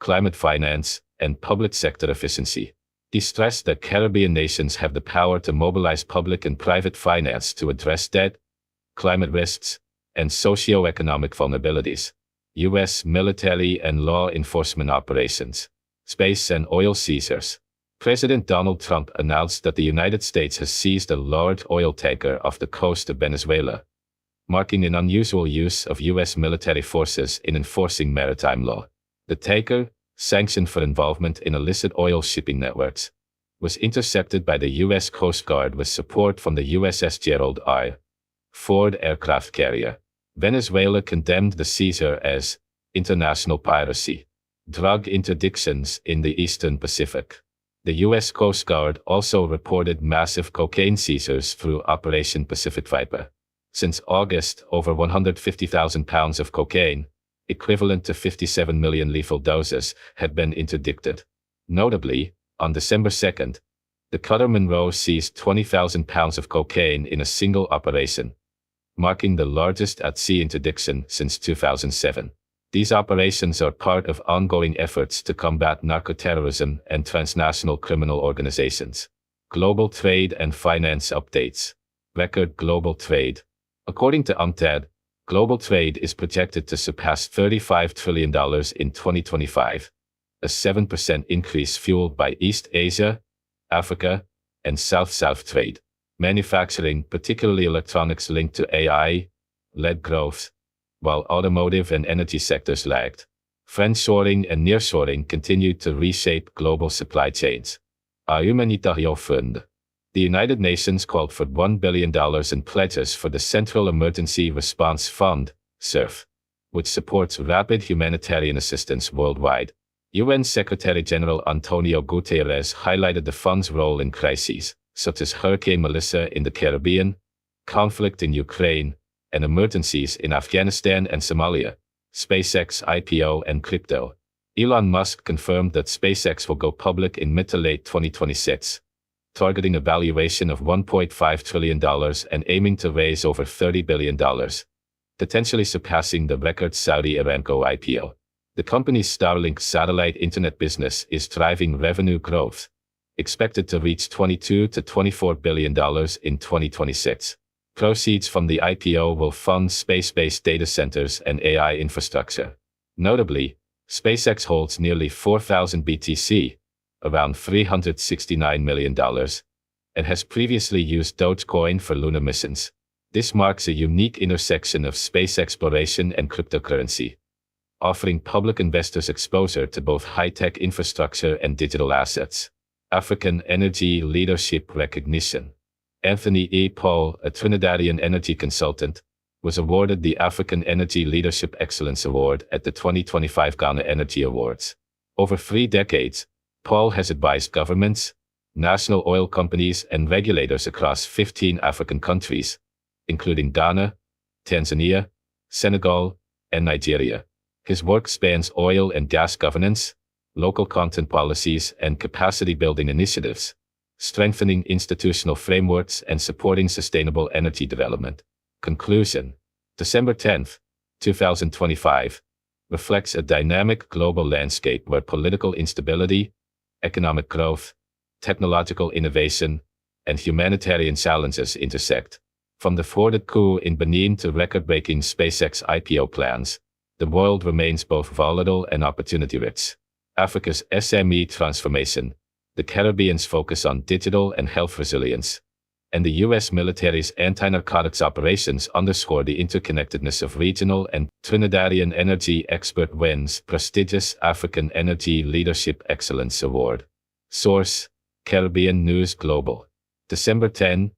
Speaker 1: climate finance, and public sector efficiency. He stressed that Caribbean nations have the power to mobilize public and private finance to address debt, climate risks, and socio-economic vulnerabilities. U.S. military and law enforcement operations. Space and oil seizures. President Donald Trump announced that the United States has seized a large oil tanker off the coast of Venezuela, marking an unusual use of U.S. military forces in enforcing maritime law. The tanker, sanctioned for involvement in illicit oil shipping networks, was intercepted by the U.S. Coast Guard with support from the USS Gerald R. Ford aircraft carrier. Venezuela condemned the seizure as international piracy. Drug interdictions in the Eastern Pacific. The U.S. Coast Guard also reported massive cocaine seizures through Operation Pacific Viper. Since August, over 150,000 pounds of cocaine, equivalent to 57 million lethal doses, had been interdicted. Notably, on December 2nd, the cutter Monroe seized 20,000 pounds of cocaine in a single operation, marking the largest at-sea interdiction since 2007. These operations are part of ongoing efforts to combat narcoterrorism and transnational criminal organizations. Global trade and finance updates. Record global trade. According to UNCTAD, global trade is projected to surpass $35 trillion in 2025, a 7% increase fueled by East Asia, Africa, and South-South trade. Manufacturing, particularly electronics linked to AI, led growth, while automotive and energy sectors lagged. Friendshoring and nearshoring continued to reshape global supply chains. A humanitario fund. The United Nations called for $1 billion in pledges for the Central Emergency Response Fund, CERF, which supports rapid humanitarian assistance worldwide. UN Secretary-General Antonio Guterres highlighted the fund's role in crises, such as Hurricane Melissa in the Caribbean, conflict in Ukraine, and emergencies in Afghanistan and Somalia. SpaceX IPO and crypto. Elon Musk confirmed that SpaceX will go public in mid to late 2026, targeting a valuation of $1.5 trillion and aiming to raise over $30 billion, potentially surpassing the record Saudi Aramco IPO. The company's Starlink satellite internet business is driving revenue growth, expected to reach $22 to $24 billion in 2026. Proceeds from the IPO will fund space-based data centers and AI infrastructure. Notably, SpaceX holds nearly 4,000 BTC, around $369 million, and has previously used Dogecoin for lunar missions. This marks a unique intersection of space exploration and cryptocurrency, offering public investors exposure to both high-tech infrastructure and digital assets. African Energy Leadership Recognition. Anthony E. Paul, a Trinidadian energy consultant, was awarded the African Energy Leadership Excellence Award at the 2025 Ghana Energy Awards. Over 3 decades, Paul has advised governments, national oil companies, and regulators across 15 African countries, including Ghana, Tanzania, Senegal, and Nigeria. His work spans oil and gas governance, local content policies, and capacity-building initiatives, strengthening institutional frameworks and supporting sustainable energy development. Conclusion. December 10, 2025, reflects a dynamic global landscape where political instability, economic growth, technological innovation, and humanitarian challenges intersect. From the thwarted coup in Benin to record-breaking SpaceX IPO plans, the world remains both volatile and opportunity-rich. Africa's SME transformation, the Caribbean's focus on digital and health resilience, and the U.S. military's anti-narcotics operations underscore the interconnectedness of regional and Trinidadian energy expert wins prestigious African Energy Leadership Excellence Award. Source: Caribbean News Global. December 10,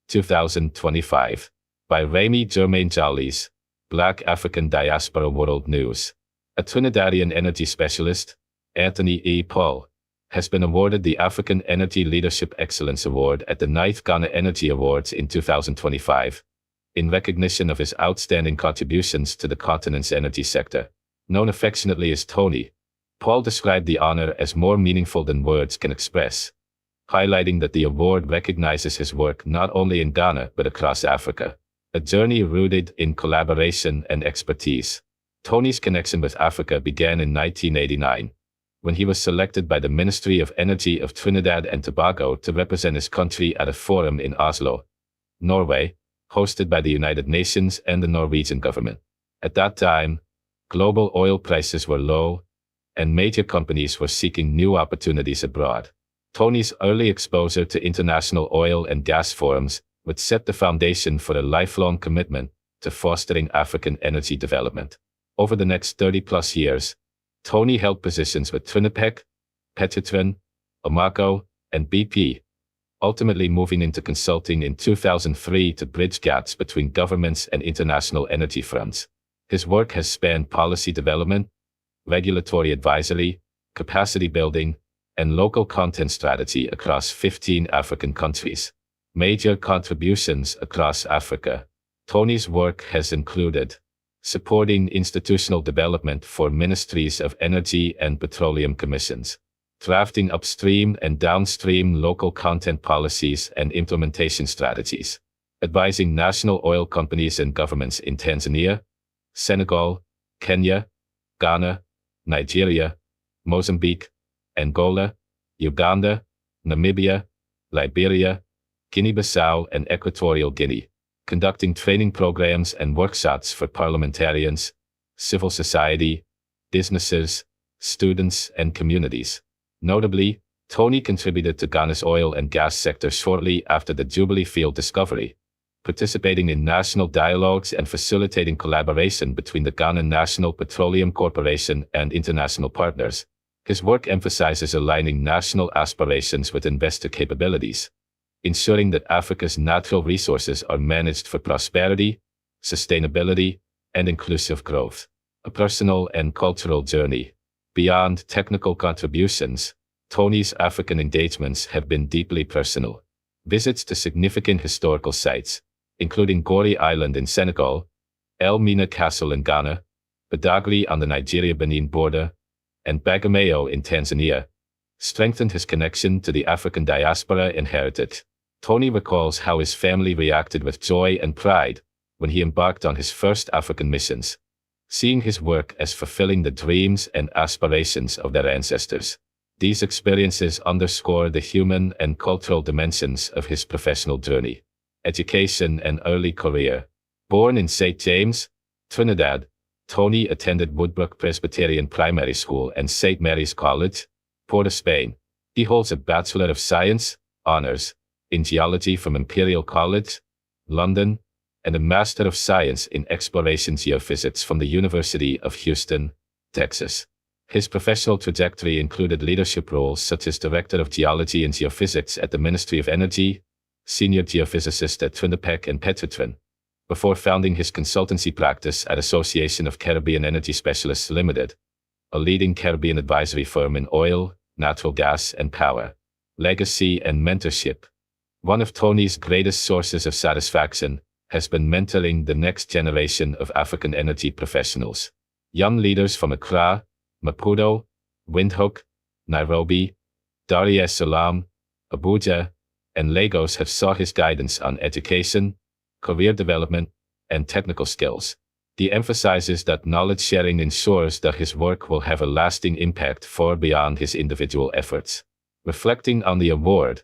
Speaker 1: 2025. By Rayme Jurmain Djalis, Black African Diaspora World News. A Trinidadian energy specialist, Anthony E. Paul, has been awarded the African Energy Leadership Excellence Award at the 9th Ghana Energy Awards in 2025, in recognition of his outstanding contributions to the continent's energy sector. Known affectionately as Tony, Paul described the honor as more meaningful than words can express, highlighting that the award recognizes his work not only in Ghana but across Africa, a journey rooted in collaboration and expertise. Tony's connection with Africa began in 1989, when he was selected by the Ministry of Energy of Trinidad and Tobago to represent his country at a forum in Oslo, Norway, hosted by the United Nations and the Norwegian government. At that time, global oil prices were low, and major companies were seeking new opportunities abroad. Tony's early exposure to international oil and gas forums would set the foundation for a lifelong commitment to fostering African energy development. Over the next 30-plus years, Tony held positions with Trinipec, Petrotrin, Omarco, and BP, ultimately moving into consulting in 2003 to bridge gaps between governments and international energy fronts. His work has spanned policy development, regulatory advisory, capacity building, and local content strategy across 15 African countries. Major contributions across Africa. Tony's work has included supporting institutional development for ministries of energy and petroleum commissions, drafting upstream and downstream local content policies and implementation strategies, advising national oil companies and governments in Tanzania, Senegal, Kenya, Ghana, Nigeria, Mozambique, Angola, Uganda, Namibia, Liberia, Guinea-Bissau and Equatorial Guinea, conducting training programs and workshops for parliamentarians, civil society, businesses, students, and communities. Notably, Tony contributed to Ghana's oil and gas sector shortly after the Jubilee field discovery, participating in national dialogues and facilitating collaboration between the Ghana National Petroleum Corporation and international partners. His work emphasizes aligning national aspirations with investor capabilities, ensuring that Africa's natural resources are managed for prosperity, sustainability, and inclusive growth. A personal and cultural journey. Beyond technical contributions, Tony's African engagements have been deeply personal. Visits to significant historical sites, including Gori Island in Senegal, El Mina Castle in Ghana, Badagry on the Nigeria-Benin border, and Bagamoyo in Tanzania, strengthened his connection to the African diaspora and heritage. Tony recalls how his family reacted with joy and pride when he embarked on his first African missions, seeing his work as fulfilling the dreams and aspirations of their ancestors. These experiences underscore the human and cultural dimensions of his professional journey. Education and early career. Born in St. James, Trinidad, Tony attended Woodbrook Presbyterian Primary School and St. Mary's College, Port of Spain. He holds a Bachelor of Science, Honors, in Geology from Imperial College, London, and a Master of Science in Exploration Geophysics from the University of Houston, Texas. His professional trajectory included leadership roles such as Director of Geology and Geophysics at the Ministry of Energy, Senior Geophysicist at Trinidad and Petrotrin, before founding his consultancy practice at Association of Caribbean Energy Specialists Limited, a leading Caribbean advisory firm in oil, natural gas, and power. Legacy and mentorship. One of Tony's greatest sources of satisfaction has been mentoring the next generation of African energy professionals. Young leaders from Accra, Maputo, Windhoek, Nairobi, Dar es Salaam, Abuja, and Lagos have sought his guidance on education, career development, and technical skills. He emphasizes that knowledge sharing ensures that his work will have a lasting impact far beyond his individual efforts. Reflecting on the award,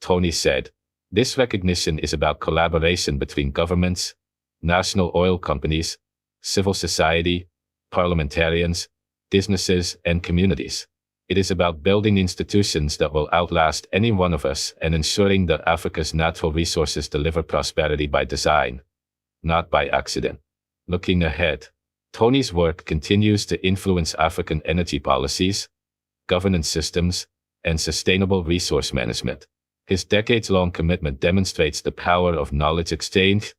Speaker 1: Tony said, "This recognition is about collaboration between governments, national oil companies, civil society, parliamentarians, businesses, and communities. It is about building institutions that will outlast any one of us and ensuring that Africa's natural resources deliver prosperity by design, not by accident." Looking ahead, Tony's work continues to influence African energy policies, governance systems, and sustainable resource management. His decades-long commitment demonstrates the power of knowledge exchange,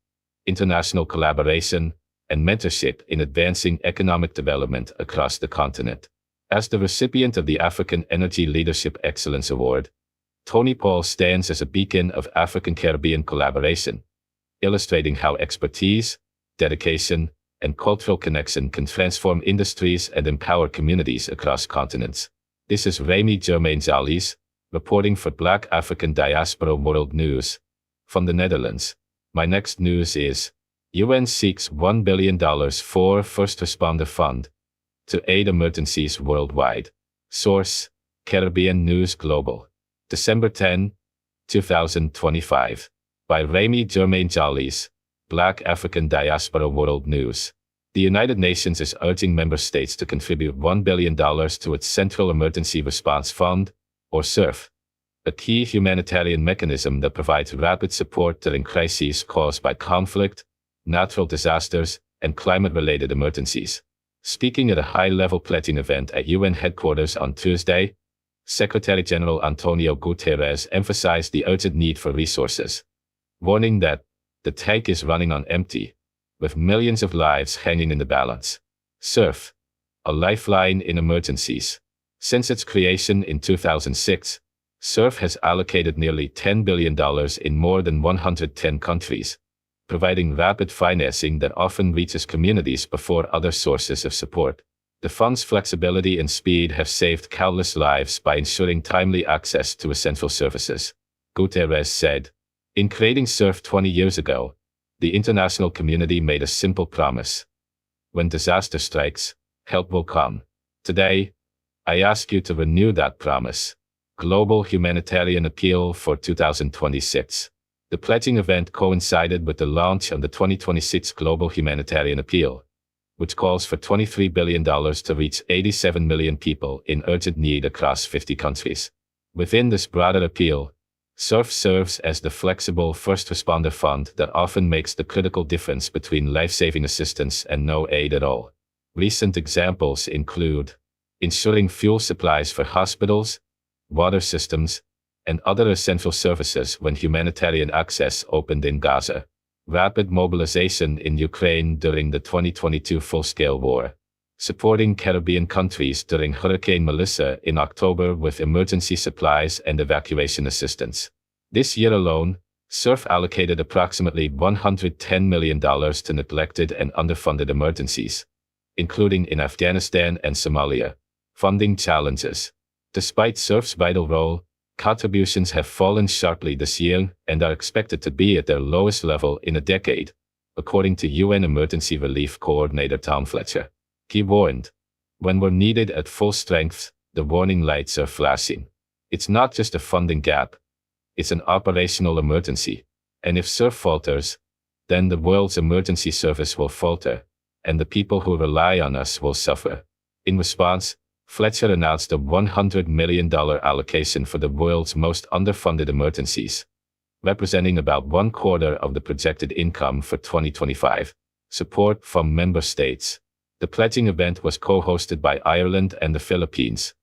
Speaker 1: international collaboration, and mentorship in advancing economic development across the continent. As the recipient of the African Energy Leadership Excellence Award, Tony Paul stands as a beacon of African-Caribbean collaboration, illustrating how expertise, dedication, and cultural connection can transform industries and empower communities across continents. This is Rayme Jurmain Djalis, reporting for Black African Diaspora World News, from the Netherlands. My next news is, UN seeks $1 billion for First Responder Fund to aid emergencies worldwide. Source, Caribbean News Global. December 10, 2025. By Rayme Jurmain Djalis, Black African Diaspora World News. The United Nations is urging member states to contribute $1 billion to its Central Emergency Response Fund, or CERF, a key humanitarian mechanism that provides rapid support during crises caused by conflict, natural disasters, and climate-related emergencies. Speaking at a high-level pledging event at UN headquarters on Tuesday, Secretary-General Antonio Guterres emphasized the urgent need for resources, warning that the tank is running on empty, with millions of lives hanging in the balance. CERF, a lifeline in emergencies. Since its creation in 2006, CERF has allocated nearly $10 billion in more than 110 countries, providing rapid financing that often reaches communities before other sources of support. The fund's flexibility and speed have saved countless lives by ensuring timely access to essential services, Guterres said. In creating CERF 20 years ago, the international community made a simple promise. When disaster strikes, help will come. Today, I ask you to renew that promise. Global Humanitarian Appeal for 2026. The pledging event coincided with the launch of the 2026 Global Humanitarian Appeal, which calls for $23 billion to reach 87 million people in urgent need across 50 countries. Within this broader appeal, SURF serves as the flexible first responder fund that often makes the critical difference between life-saving assistance and no aid at all. Recent examples include ensuring fuel supplies for hospitals, water systems, and other essential services when humanitarian access opened in Gaza, rapid mobilization in Ukraine during the 2022 full-scale war, supporting Caribbean countries during Hurricane Melissa in October with emergency supplies and evacuation assistance. This year alone, SURF allocated approximately $110 million to neglected and underfunded emergencies, including in Afghanistan and Somalia. Funding challenges. Despite SURF's vital role, contributions have fallen sharply this year and are expected to be at their lowest level in a decade, according to UN Emergency Relief Coordinator Tom Fletcher. He warned, "When we're needed at full strength, the warning lights are flashing. It's not just a funding gap, it's an operational emergency. And if SURF falters, then the world's emergency service will falter, and the people who rely on us will suffer." In response, Fletcher announced a $100 million allocation for the world's most underfunded emergencies, representing about 1/4 of the projected income for 2025. Support from member states. The pledging event was co-hosted by Ireland and the Philippines,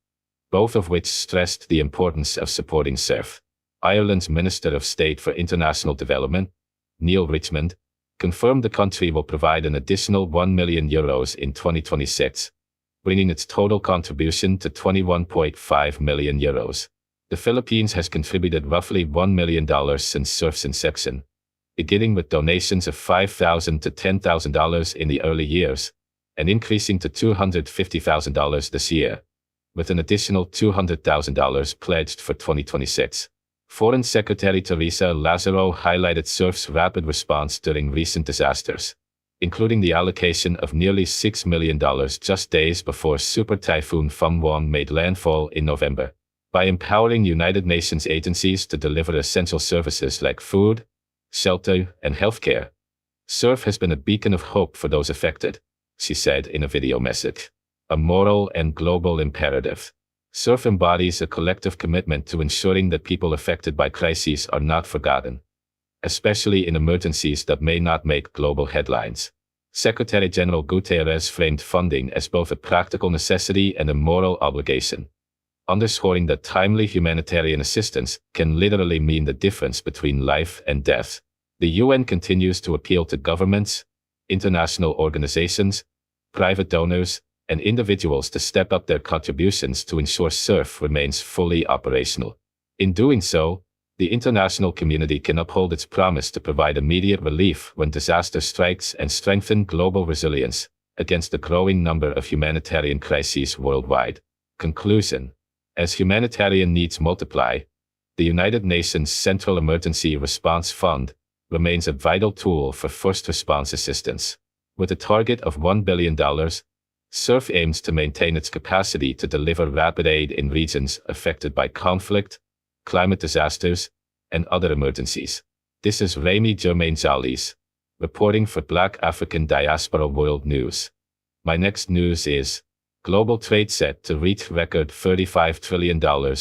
Speaker 1: both of which stressed the importance of supporting SURF. Ireland's Minister of State for International Development, Neil Richmond, confirmed the country will provide an additional €1 million in 2026, bringing its total contribution to €21.5 million. The Philippines has contributed roughly $1 million since SURF's inception, beginning with donations of $5,000 to $10,000 in the early years, and increasing to $250,000 this year, with an additional $200,000 pledged for 2026. Foreign Secretary Teresa Lazaro highlighted SURF's rapid response during recent disasters, including the allocation of nearly $6 million just days before Super Typhoon Phumwang made landfall in November. By empowering United Nations agencies to deliver essential services like food, shelter, and healthcare, SURF has been a beacon of hope for those affected, she said in a video message. A moral and global imperative. SURF embodies a collective commitment to ensuring that people affected by crises are not forgotten, especially in emergencies that may not make global headlines. Secretary General Guterres framed funding as both a practical necessity and a moral obligation, underscoring that timely humanitarian assistance can literally mean the difference between life and death. The UN continues to appeal to governments, international organizations, private donors, and individuals to step up their contributions to ensure SURF remains fully operational. In doing so, the international community can uphold its promise to provide immediate relief when disaster strikes and strengthen global resilience against the growing number of humanitarian crises worldwide. Conclusion. As humanitarian needs multiply, the United Nations Central Emergency Response Fund remains a vital tool for first response assistance. With a target of $1 billion, SURF aims to maintain its capacity to deliver rapid aid in regions affected by conflict, climate disasters, and other emergencies. This is Rayme Jurmain Djalis, reporting for Black African Diaspora World News. My next news is, global trade set to reach record $35 trillion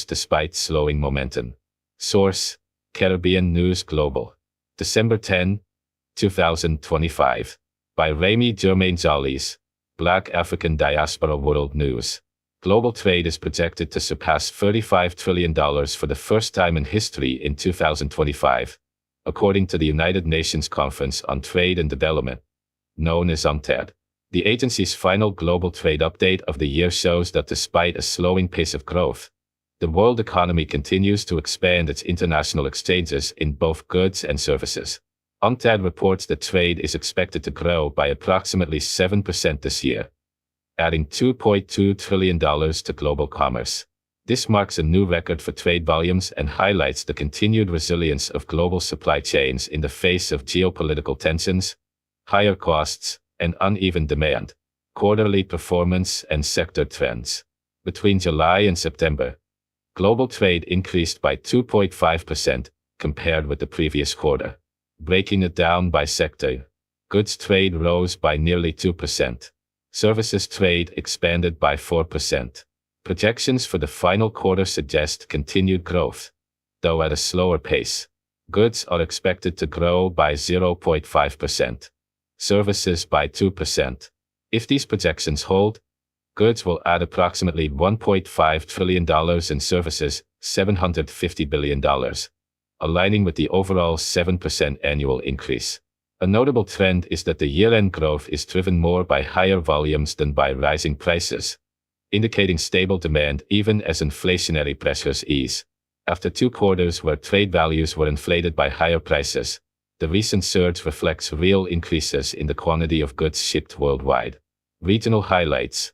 Speaker 1: despite slowing momentum. Source, Caribbean News Global. December 10, 2025. By Rayme Jurmain Djalis, Black African Diaspora World News. Global trade is projected to surpass $35 trillion for the first time in history in 2025, according to the United Nations Conference on Trade and Development, known as UNCTAD. The agency's final global trade update of the year shows that despite a slowing pace of growth, the world economy continues to expand its international exchanges in both goods and services. UNCTAD reports that trade is expected to grow by approximately 7% this year, adding $2.2 trillion to global commerce. This marks a new record for trade volumes and highlights the continued resilience of global supply chains in the face of geopolitical tensions, higher costs, and uneven demand. Quarterly performance and sector trends. Between July and September, global trade increased by 2.5% compared with the previous quarter. Breaking it down by sector, goods trade rose by nearly 2%. Services trade expanded by 4%. Projections for the final quarter suggest continued growth, though at a slower pace. Goods are expected to grow by 0.5%. Services by 2%. If these projections hold, goods will add approximately $1.5 trillion and services $750 billion, aligning with the overall 7% annual increase. A notable trend is that the year-end growth is driven more by higher volumes than by rising prices, indicating stable demand even as inflationary pressures ease. After 2 quarters where trade values were inflated by higher prices, the recent surge reflects real increases in the quantity of goods shipped worldwide. Regional highlights: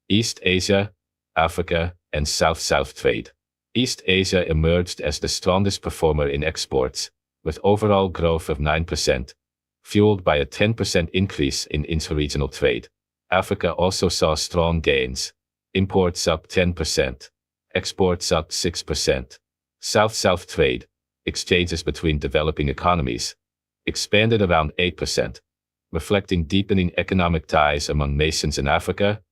Speaker 1: East Asia, Africa, and South-South trade. East Asia emerged as the strongest performer in exports, with overall growth of 9%, fueled by a 10% increase in interregional trade. Africa also saw strong gains. Imports up 10%, exports up 6%. South-South trade, exchanges between developing economies, expanded around 8%, reflecting deepening economic ties among nations in Africa,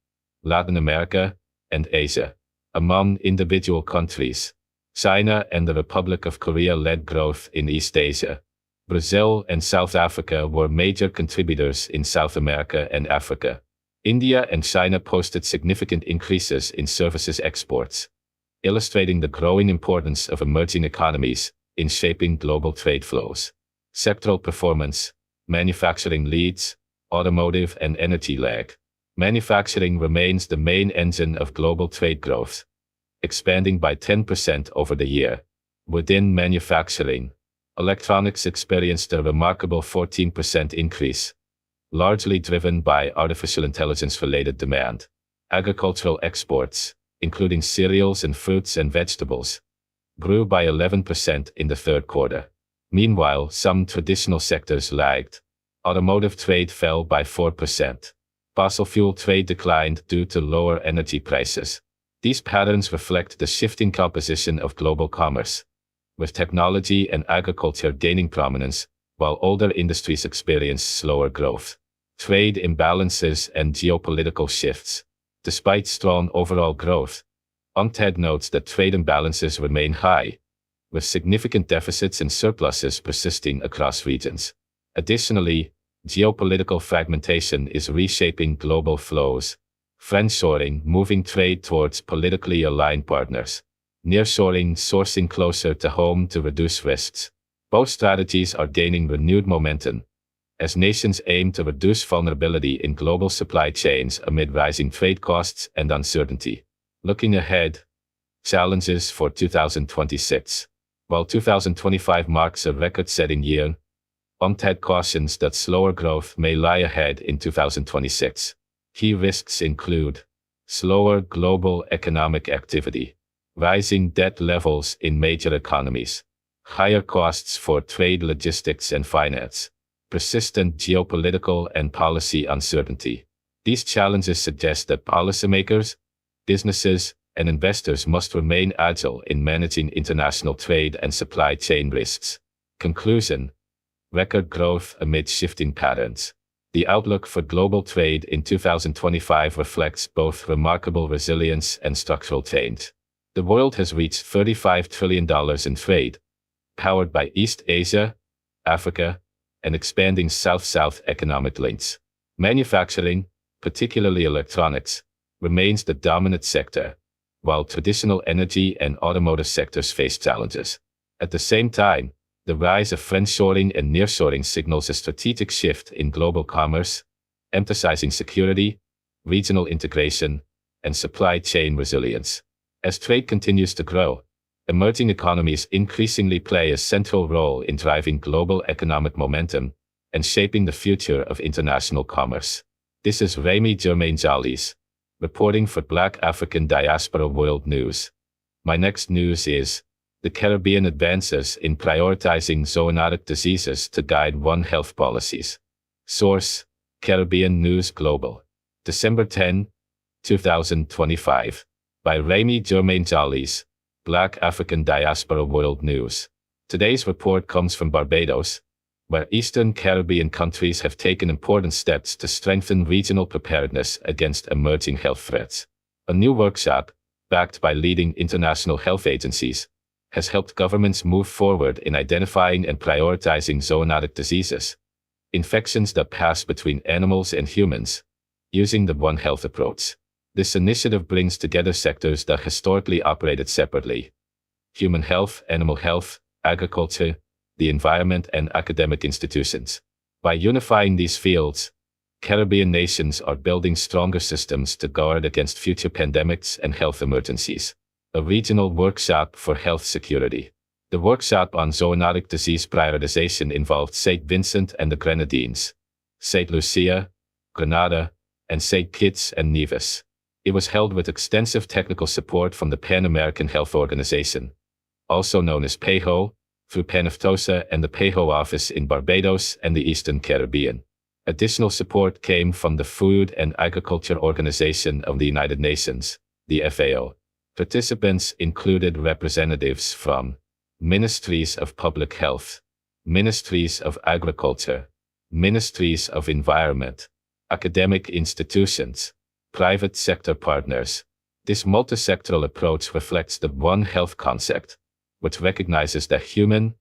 Speaker 1: Latin America, and Asia. Among individual countries, China and the Republic of Korea led growth in East Asia. Brazil and South Africa were major contributors in South America and Africa. India and China posted significant increases in services exports, illustrating the growing importance of emerging economies in shaping global trade flows. Sectoral performance: manufacturing leads, automotive and energy lag. Manufacturing remains the main engine of global trade growth, expanding by 10% over the year. Within manufacturing, electronics experienced a remarkable 14% increase, largely driven by artificial intelligence-related demand. Agricultural exports, including cereals and fruits and vegetables, grew by 11% in the third quarter. Meanwhile, some traditional sectors lagged. Automotive trade fell by 4%. Fossil fuel trade declined due to lower energy prices. These patterns reflect the shifting composition of global commerce, with technology and agriculture gaining prominence, while older industries experience slower growth. Trade imbalances and geopolitical shifts. Despite strong overall growth, UNCTAD notes that trade imbalances remain high, with significant deficits and surpluses persisting across regions. Additionally, geopolitical fragmentation is reshaping global flows. Friendshoring, moving trade towards politically aligned partners. Nearshoring, sourcing closer to home to reduce risks. Both strategies are gaining renewed momentum as nations aim to reduce vulnerability in global supply chains amid rising trade costs and uncertainty. Looking ahead, challenges for 2026. While 2025 marks a record-setting year, UNCTAD cautions that slower growth may lie ahead in 2026. Key risks include slower global economic activity, rising debt levels in major economies, higher costs for trade, logistics, and finance, persistent geopolitical and policy uncertainty. These challenges suggest that policymakers, businesses, and investors must remain agile in managing international trade and supply chain risks. Conclusion: record growth amid shifting patterns. The outlook for global trade in 2025 reflects both remarkable resilience and structural change. The world has reached $35 trillion in trade, powered by East Asia, Africa, and expanding South-South economic links. Manufacturing, particularly electronics, remains the dominant sector, while traditional energy and automotive sectors face challenges. At the same time, the rise of friendshoring and nearshoring signals a strategic shift in global commerce, emphasizing security, regional integration, and supply chain resilience. As trade continues to grow, emerging economies increasingly play a central role in driving global economic momentum and shaping the future of international commerce. This is Rayme Jurmain Djalis, reporting for Black African Diaspora World News. My next news is the Caribbean advances in prioritizing zoonotic diseases to guide One Health policies. Source: Caribbean News Global. December 10, 2025. By Rayme Jurmain Djalis, Black African Diaspora World News. Today's report comes from Barbados, where Eastern Caribbean countries have taken important steps to strengthen regional preparedness against emerging health threats. A new workshop, backed by leading international health agencies, has helped governments move forward in identifying and prioritizing zoonotic diseases, infections that pass between animals and humans, using the One Health approach. This initiative brings together sectors that historically operated separately: human health, animal health, agriculture, the environment, and academic institutions. By unifying these fields, Caribbean nations are building stronger systems to guard against future pandemics and health emergencies. A regional workshop for health security. The workshop on zoonotic disease prioritization involved St. Vincent and the Grenadines, St. Lucia, Grenada, and St. Kitts and Nevis. It was held with extensive technical support from the Pan American Health Organization, also known as PAHO, through PANAFTOSA and the PAHO office in Barbados and the Eastern Caribbean. Additional support came from the Food and Agriculture Organization of the United Nations, the FAO. Participants included representatives from Ministries of Public Health, Ministries of Agriculture, Ministries of Environment, academic institutions, private sector partners. This multi-sectoral approach reflects the One Health concept, which recognizes that human,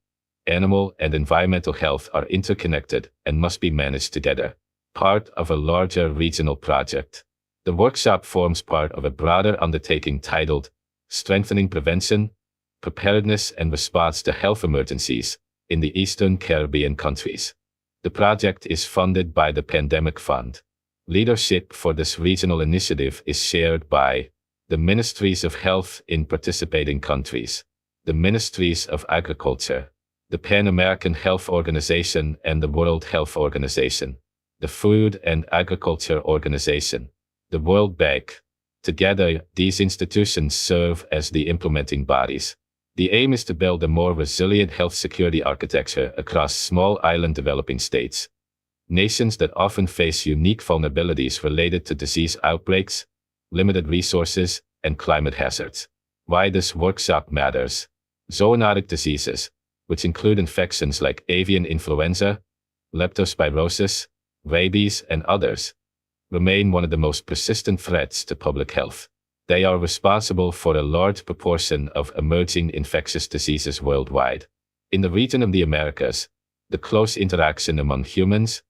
Speaker 1: animal, and environmental health are interconnected and must be managed together, part of a larger regional project. The workshop forms part of a broader undertaking titled Strengthening Prevention, Preparedness and Response to Health Emergencies in the Eastern Caribbean Countries. The project is funded by the Pandemic Fund. Leadership for this regional initiative is shared by the Ministries of Health in participating countries, the Ministries of Agriculture, the Pan American Health Organization and the World Health Organization, the Food and Agriculture Organization, the World Bank. Together, these institutions serve as the implementing bodies. The aim is to build a more resilient health security architecture across small island developing states, nations that often face unique vulnerabilities related to disease outbreaks, limited resources, and climate hazards. Why this workshop matters. Zoonotic diseases, which include infections like avian influenza, leptospirosis, rabies, and others, remain one of the most persistent threats to public health. They are responsible for a large proportion of emerging infectious diseases worldwide. In the region of the Americas, the close interaction among humans,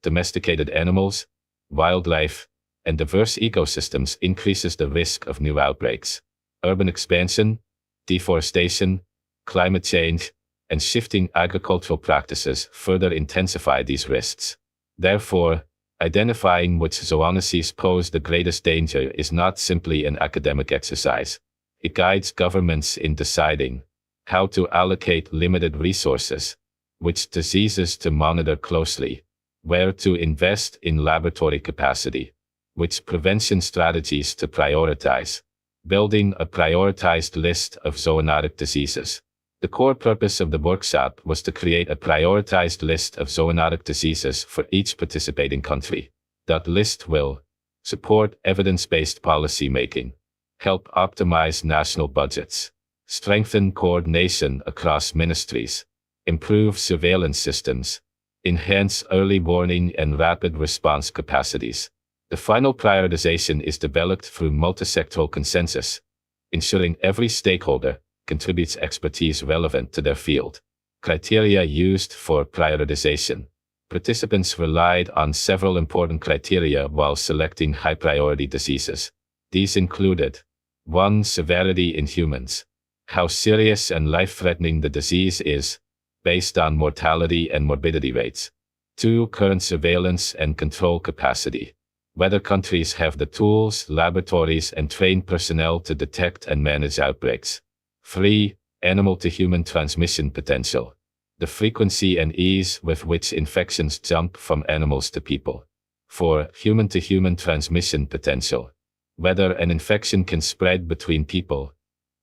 Speaker 1: domesticated animals, wildlife, and diverse ecosystems increases the risk of new outbreaks. Urban expansion, deforestation, climate change, and shifting agricultural practices further intensify these risks. Therefore, identifying which zoonoses pose the greatest danger is not simply an academic exercise. It guides governments in deciding how to allocate limited resources, which diseases to monitor closely, where to invest in laboratory capacity, which prevention strategies to prioritize, building a prioritized list of zoonotic diseases. The core purpose of the workshop was to create a prioritized list of zoonotic diseases for each participating country. That list will support evidence-based policy making, help optimize national budgets, strengthen coordination across ministries, improve surveillance systems, enhance early warning and rapid response capacities. The final prioritization is developed through multi-sectoral consensus, ensuring every stakeholder contributes expertise relevant to their field. Criteria used for prioritization. Participants relied on several important criteria while selecting high-priority diseases. These included: 1. Severity in humans. How serious and life-threatening the disease is, based on mortality and morbidity rates. 2. Current surveillance and control capacity. Whether countries have the tools, laboratories, and trained personnel to detect and manage outbreaks. 3. Animal-to-human transmission potential. The frequency and ease with which infections jump from animals to people. 4. Human-to-human transmission potential. Whether an infection can spread between people,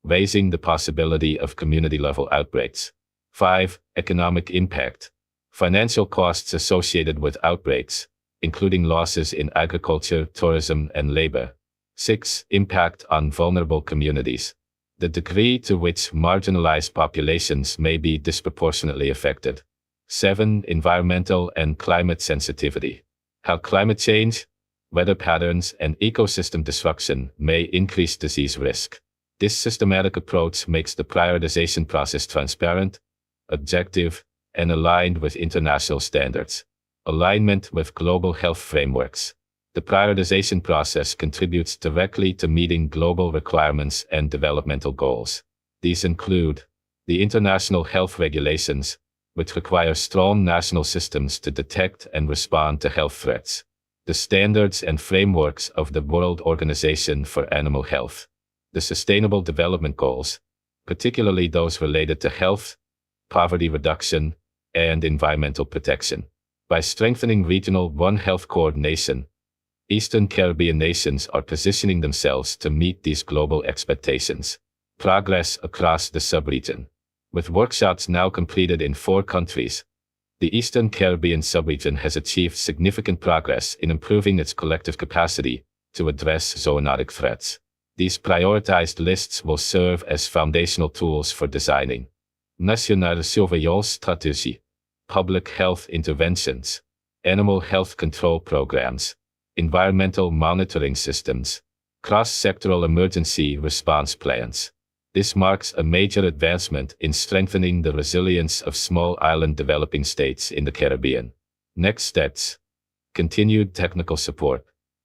Speaker 1: raising the possibility of community-level outbreaks. 5. Economic impact. Financial costs associated with outbreaks, including losses in agriculture, tourism, and labor. 6. Impact on vulnerable communities. The degree to which marginalized populations may be disproportionately affected. 7. Environmental and climate sensitivity. How climate change, weather patterns, and ecosystem disruption may increase disease risk. This systematic approach makes the prioritization process transparent, objective, and aligned with international standards. Alignment with global health frameworks. The prioritization process contributes directly to meeting global requirements and developmental goals. These include the international health regulations, which require strong national systems to detect and respond to health threats. The standards and frameworks of the World Organization for Animal Health. The Sustainable Development Goals, particularly those related to health, poverty reduction, and environmental protection. By strengthening regional One Health coordination, Eastern Caribbean nations are positioning themselves to meet these global expectations. Progress across the subregion. With workshops now completed in 4 countries, the Eastern Caribbean subregion has achieved significant progress in improving its collective capacity to address zoonotic threats. These prioritized lists will serve as foundational tools for designing National Surveillance Strategy, public health interventions, animal health control programs, environmental monitoring systems, cross-sectoral emergency response plans. This marks a major advancement in strengthening the resilience of small island developing states in the Caribbean. Next steps. Continued technical support.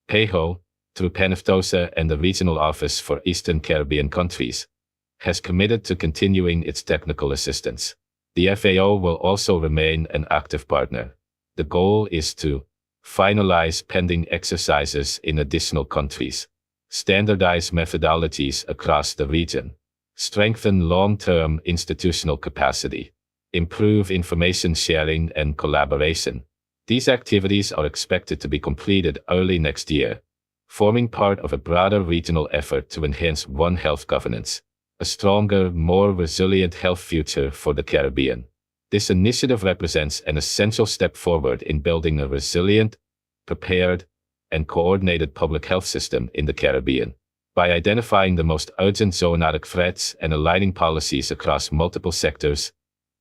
Speaker 1: PAHO, through PANAFTOSA and the Regional Office for Eastern Caribbean Countries, has committed to continuing its technical assistance. The FAO will also remain an active partner. The goal is to finalize pending exercises in additional countries, standardize methodologies across the region, strengthen long-term institutional capacity, improve information sharing and collaboration. These activities are expected to be completed early next year, forming part of a broader regional effort to enhance One Health governance, a stronger, more resilient health future for the Caribbean. This initiative represents an essential step forward in building a resilient, prepared, and coordinated public health system in the Caribbean. By identifying the most urgent zoonotic threats and aligning policies across multiple sectors,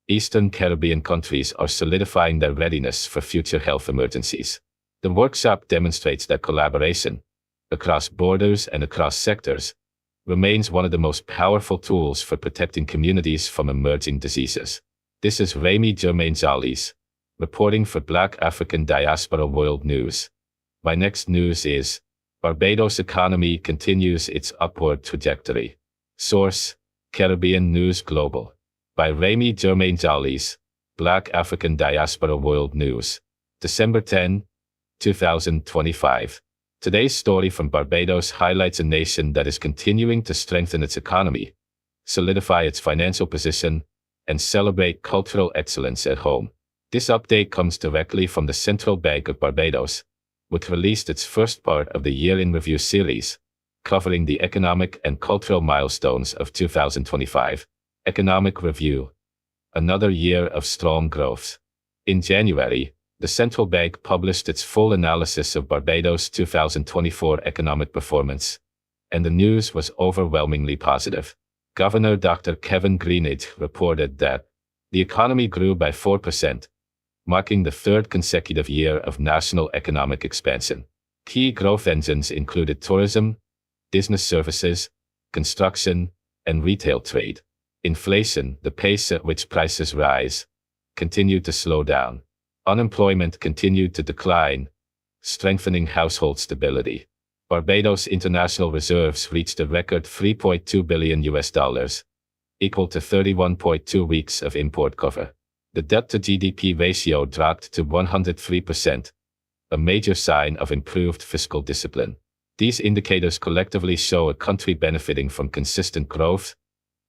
Speaker 1: Eastern Caribbean countries are solidifying their readiness for future health emergencies. The workshop demonstrates that collaboration, across borders and across sectors, remains one of the most powerful tools for protecting communities from emerging diseases. This is Rayme Jurmain Djalis, reporting for Black African Diaspora World News. My next news is, Barbados economy continues its upward trajectory. Source, Caribbean News Global. By Rayme Jurmain Djalis, Black African Diaspora World News. December 10, 2025. Today's story from Barbados highlights a nation that is continuing to strengthen its economy, solidify its financial position, and celebrate cultural excellence at home. This update comes directly from the Central Bank of Barbados, which released its first part of the Year in Review series, covering the economic and cultural milestones of 2025. Economic Review. Another year of strong growth. In January, the central bank published its full analysis of Barbados' 2024 economic performance, and the news was overwhelmingly positive. Governor Dr. Kevin Greenidge reported that the economy grew by 4%, marking the 3rd consecutive year of national economic expansion. Key growth engines included tourism, business services, construction, and retail trade. Inflation, the pace at which prices rise, continued to slow down. Unemployment continued to decline, strengthening household stability. Barbados' international reserves reached a record $3.2 billion, equal to 31.2 weeks of import cover. The debt-to-GDP ratio dropped to 103%, a major sign of improved fiscal discipline. These indicators collectively show a country benefiting from consistent growth,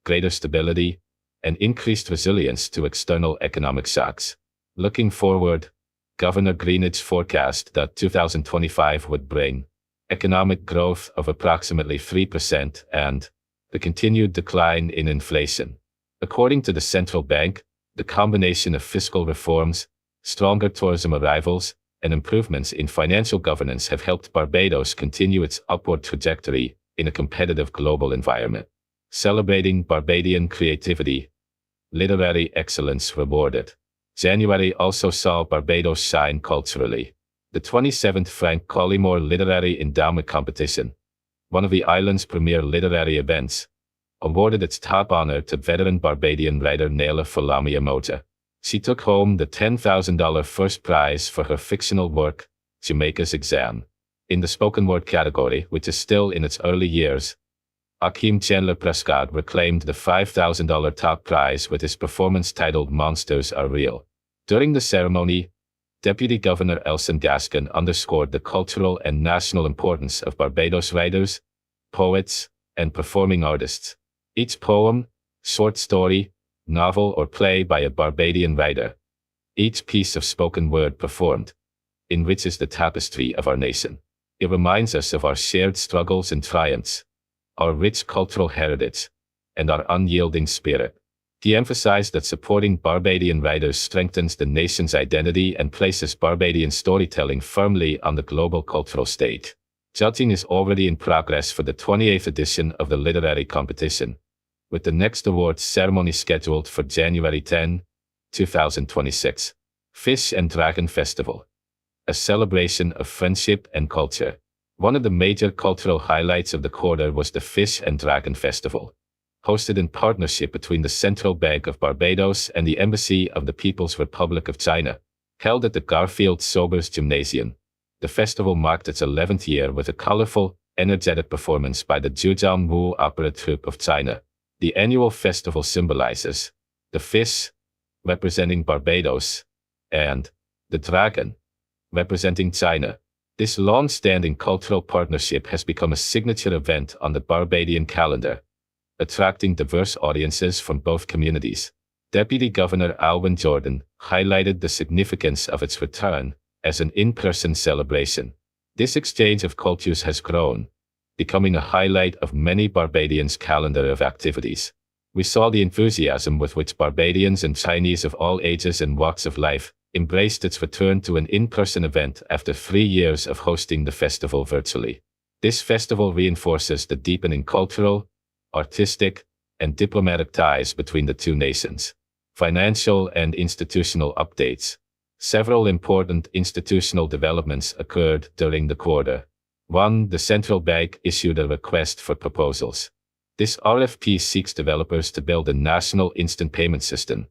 Speaker 1: greater stability, and increased resilience to external economic shocks. Looking forward, Governor Greenidge forecast that 2025 would bring economic growth of approximately 3% and the continued decline in inflation. According to the central bank, the combination of fiscal reforms, stronger tourism arrivals, and improvements in financial governance have helped Barbados continue its upward trajectory in a competitive global environment. Celebrating Barbadian creativity, literary excellence rewarded. January also saw Barbados shine culturally. The 27th Frank Collymore Literary Endowment Competition, one of the island's premier literary events, awarded its top honor to veteran Barbadian writer Naila Falami Amoja. She took home the $10,000 first prize for her fictional work, Jamaica's Exam. In the spoken word category, which is still in its early years, Akeem Chandler Prescott reclaimed the $5,000 top prize with his performance titled Monsters Are Real. During the ceremony, Deputy Governor Elson Gaskin underscored the cultural and national importance of Barbados writers, poets, and performing artists. Each poem, short story, novel or play by a Barbadian writer, each piece of spoken word performed, enriches the tapestry of our nation. It reminds us of our shared struggles and triumphs, our rich cultural heritage, and our unyielding spirit. He emphasized that supporting Barbadian writers strengthens the nation's identity and places Barbadian storytelling firmly on the global cultural stage. Judging is already in progress for the 28th edition of the literary competition, with the next awards ceremony scheduled for January 10, 2026. Fish and Dragon Festival, a celebration of friendship and culture. One of the major cultural highlights of the quarter was the Fish and Dragon Festival, hosted in partnership between the Central Bank of Barbados and the Embassy of the People's Republic of China, held at the Garfield Sobers Gymnasium. The festival marked its 11th year with a colorful, energetic performance by the Zhujiangwu Opera Troupe of China. The annual festival symbolizes the fish, representing Barbados, and the dragon, representing China. This long-standing cultural partnership has become a signature event on the Barbadian calendar, attracting diverse audiences from both communities. Deputy Governor Alwyn Jordan highlighted the significance of its return as an in-person celebration. This exchange of cultures has grown, becoming a highlight of many Barbadians' calendar of activities. We saw the enthusiasm with which Barbadians and Chinese of all ages and walks of life embraced its return to an in-person event after 3 years of hosting the festival virtually. This festival reinforces the deepening cultural, artistic, and diplomatic ties between the two nations. Financial and institutional updates. Several important institutional developments occurred during the quarter. 1. The central bank issued a request for proposals. This RFP seeks developers to build a national instant payment system,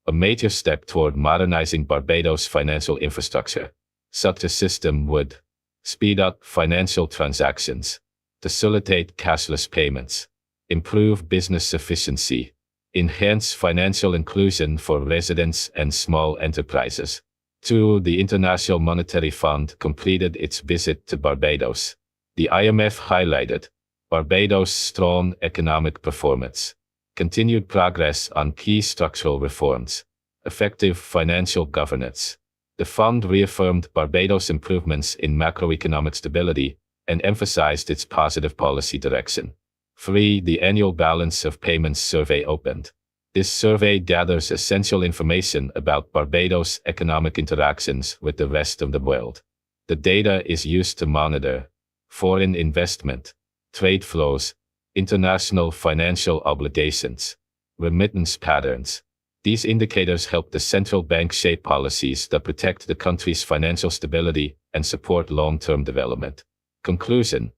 Speaker 1: a major step toward modernizing Barbados' financial infrastructure. Such a system would speed up financial transactions, facilitate cashless payments, improve business efficiency, enhance financial inclusion for residents and small enterprises. 2. The International Monetary Fund completed its visit to Barbados. The IMF highlighted Barbados' strong economic performance, continued progress on key structural reforms, effective financial governance. The fund reaffirmed Barbados' improvements in macroeconomic stability and emphasized its positive policy direction. 3. The Annual Balance of Payments Survey opened. This survey gathers essential information about Barbados' economic interactions with the rest of the world. The data is used to monitor foreign investment, trade flows, international financial obligations, remittance patterns. These indicators help the central bank shape policies that protect the country's financial stability and support long-term development. Conclusion: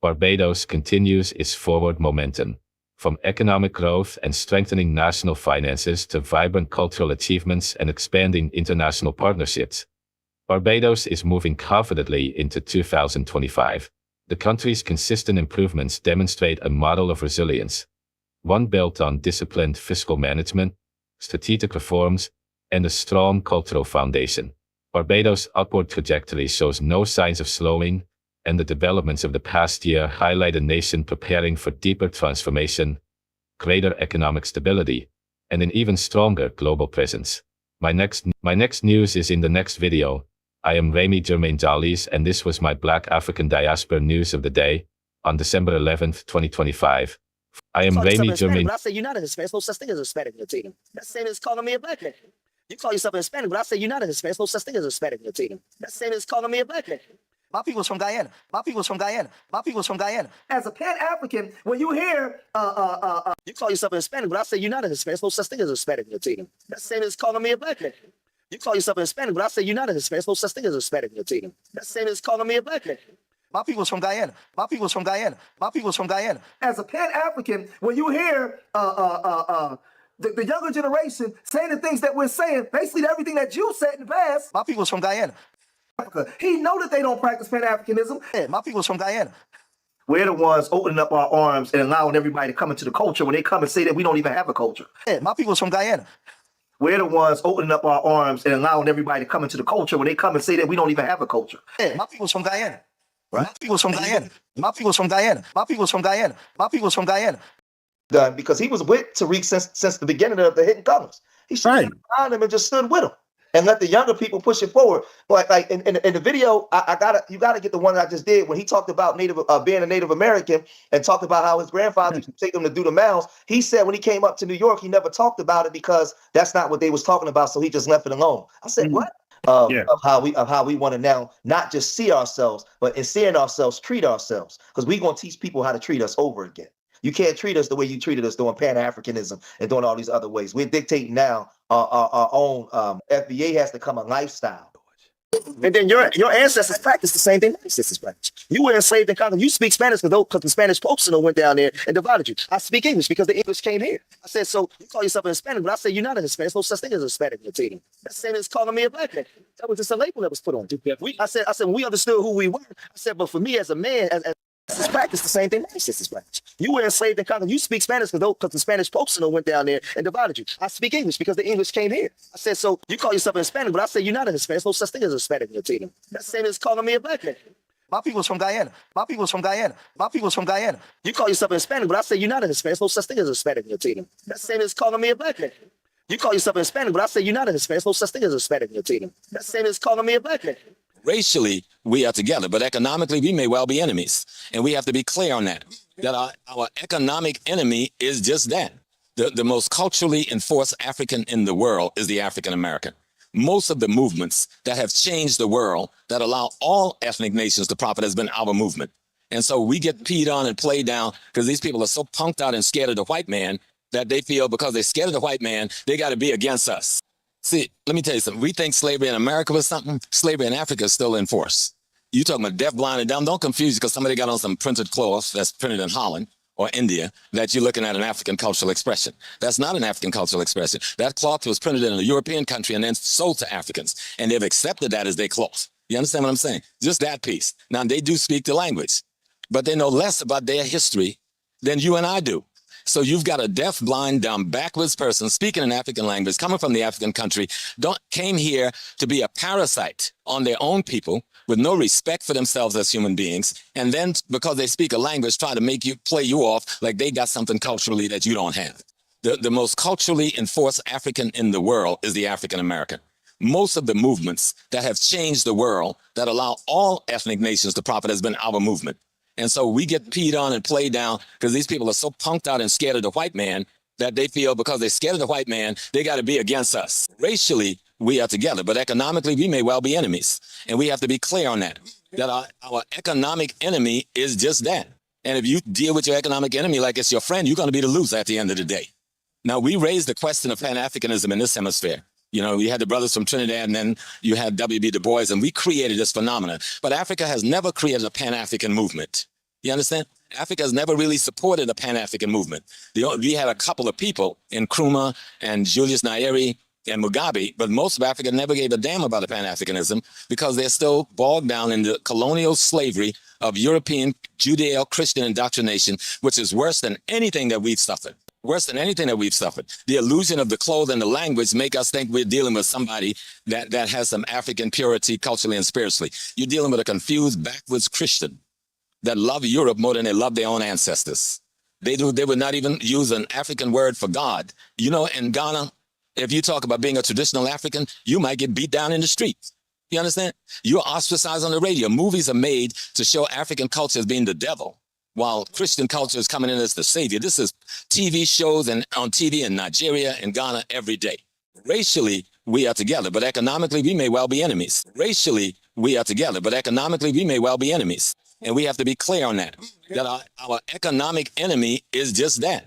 Speaker 1: Barbados continues its forward momentum. From economic growth and strengthening national finances to vibrant cultural achievements and expanding international partnerships, Barbados is moving confidently into 2025. The country's consistent improvements demonstrate a model of resilience, one built on disciplined fiscal management, strategic reforms, and a strong cultural foundation. Barbados' upward trajectory shows no signs of slowing, and the developments of the past year highlight a nation preparing for deeper transformation, greater economic stability, and an even stronger global presence. My next news is in the next video. I am Rayme Jurmain Djalis, and this was my Black African Diaspora news of the day on December 11th, 2025. I am Rayme Jurmain.
Speaker 2: When I say you're not a Hispanic, there's no such thing as a Hispanic Latino. That's the same as calling me a black man. You call yourself a Hispanic, but I say you're not a Hispanic. There's no such thing as a Hispanic in the team. That's the same as calling me a black man. My people's from Guyana. My people's from Guyana. My people's from Guyana. As a Pan-African, when you hear, you call yourself a Hispanic, but I say you're not a Hispanic. There's no such thing as a Hispanic in the team. That's the same as calling me a black man. You call yourself a Hispanic, but I say you're not a Hispanic. There's no such thing as a Hispanic in the team. That's the same as calling me a black man. My people's from Guyana. My people's from Guyana. My people's from Guyana. As a Pan-African, when you hear the younger generation saying the things that we're saying, basically everything that you said in the past. My people's from Guyana. He know that they don't practice Pan-Africanism. Yeah, my people's from Guyana. We're the ones opening up our arms and allowing everybody to come into the culture when they come and say that we don't even have a culture. Yeah, my people's from Guyana. We're the ones opening up our arms and allowing everybody to come into the culture when they come and say that we don't even have a culture. Yeah, my people's from Guyana. Right? My people's from Guyana. My people's from Guyana. My people's from Guyana. My people's from Guyana. Done because he was with Tariq since the beginning of the Hidden Colors. He stood behind him and just stood with him and let the younger people push it forward. Like in the video, you gotta get the one I just did when he talked about being a Native American and talked about how his grandfather used to take him to do the mounds. He said when he came up to New York, he never talked about it because that's not what they was talking about. So he just left it alone. I said, what? Of how we want to now not just see ourselves, but in seeing ourselves, treat ourselves. Because we're gonna teach people how to treat us over again. You can't treat us the way you treated us doing Pan-Africanism and doing all these other ways. We're dictating now our own. FBA has to become a lifestyle. And then your ancestors practiced the same thing. Ancestors practiced. You were enslaved in Congo. You speak Spanish because the Spanish popes went down there and divided you. I speak English because the English came here. I said, so you call yourself a Hispanic, but I say you're not a Hispanic. There's no such thing as a Hispanic in the team. That's the same as calling me a black man. That was just a label that was put on. I said we understood who we were. I said, but for me as a man, as practice the same thing. Ancestors practice. You were enslaved in Congo. You speak Spanish because the Spanish popes went down there and divided you. I speak English because the English came here. I said, so you call yourself a Hispanic, but I say you're not a Hispanic. There's no such thing as a Hispanic in the team. That's the same as calling me a black man. My people's from Guyana. My people's from Guyana. My people's from Guyana. You call yourself a Hispanic, but I say you're not a Hispanic. There's no such thing as a Hispanic in the team. That's the same as calling me a black man. You call yourself a Hispanic, but I say you're not a Hispanic. There's no such thing as a Hispanic in the team. That's the same as calling me a black man.
Speaker 3: Racially, we are together, but economically, we may well be enemies. And we have to be clear on that our economic enemy is just that. The most culturally enforced African in the world is the African American. Most of the movements that have changed the world, that allow all ethnic nations to profit, has been our movement. And so we get peed on and played down because these people are so punked out and scared of the white man that they feel because they're scared of the white man, they got to be against us. See, let me tell you something. We think slavery in America was something. Slavery in Africa is still in force. You talking about deaf, blind, and dumb. Don't confuse because somebody got on some printed cloth that's printed in Holland or India that you're looking at an African cultural expression. That's not an African cultural expression. That cloth was printed in a European country and then sold to Africans. And they've accepted that as their cloth. You understand what I'm saying? Just that piece. Now, they do speak the language, but they know less about their history than you and I do. So you've got a deaf, blind, dumb, backwards person speaking an African language, coming from the African country, came here to be a parasite on their own people with no respect for themselves as human beings. And then because they speak a language, try to play you off like they got something culturally that you don't have. The most culturally enforced African in the world is the African American. Most of the movements that have changed the world, that allow all ethnic nations to profit, has been our movement. And so we get peed on and played down because these people are so punked out and scared of the white man that they feel because they're scared of the white man, they got to be against us. Racially, we are together, but economically, we may well be enemies. And we have to be clear on that our economic enemy is just that. And if you deal with your economic enemy like it's your friend, you're going to be the loser at the end of the day. Now, we raised the question of Pan-Africanism in this hemisphere. You know, we had the brothers from Trinidad, and then you had W.B. Du Bois, and we created this phenomenon. But Africa has never created a Pan-African movement. You understand? Africa has never really supported a Pan-African movement. We had a couple of people in Nkrumah and Julius Nyerere and Mugabe, but most of Africa never gave a damn about a Pan-Africanism because they're still bogged down in the colonial slavery of European Judeo-Christian indoctrination, which is worse than anything that we've suffered. Worse than anything that we've suffered. The illusion of the clothes and the language make us think we're dealing with somebody that has some African purity culturally and spiritually. You're dealing with a confused, backwards Christian that love Europe more than they love their own ancestors. They would not even use an African word for God. You know, in Ghana, if you talk about being a traditional African, you might get beat down in the street. You understand? You're ostracized on the radio. Movies are made to show African culture as being the devil, while Christian culture is coming in as the savior. This is TV shows and on TV in Nigeria and Ghana every day. Racially, we are together, but economically, we may well be enemies. Racially, we are together, but economically, we may well be enemies. And we have to be clear on that, that our economic enemy is just that.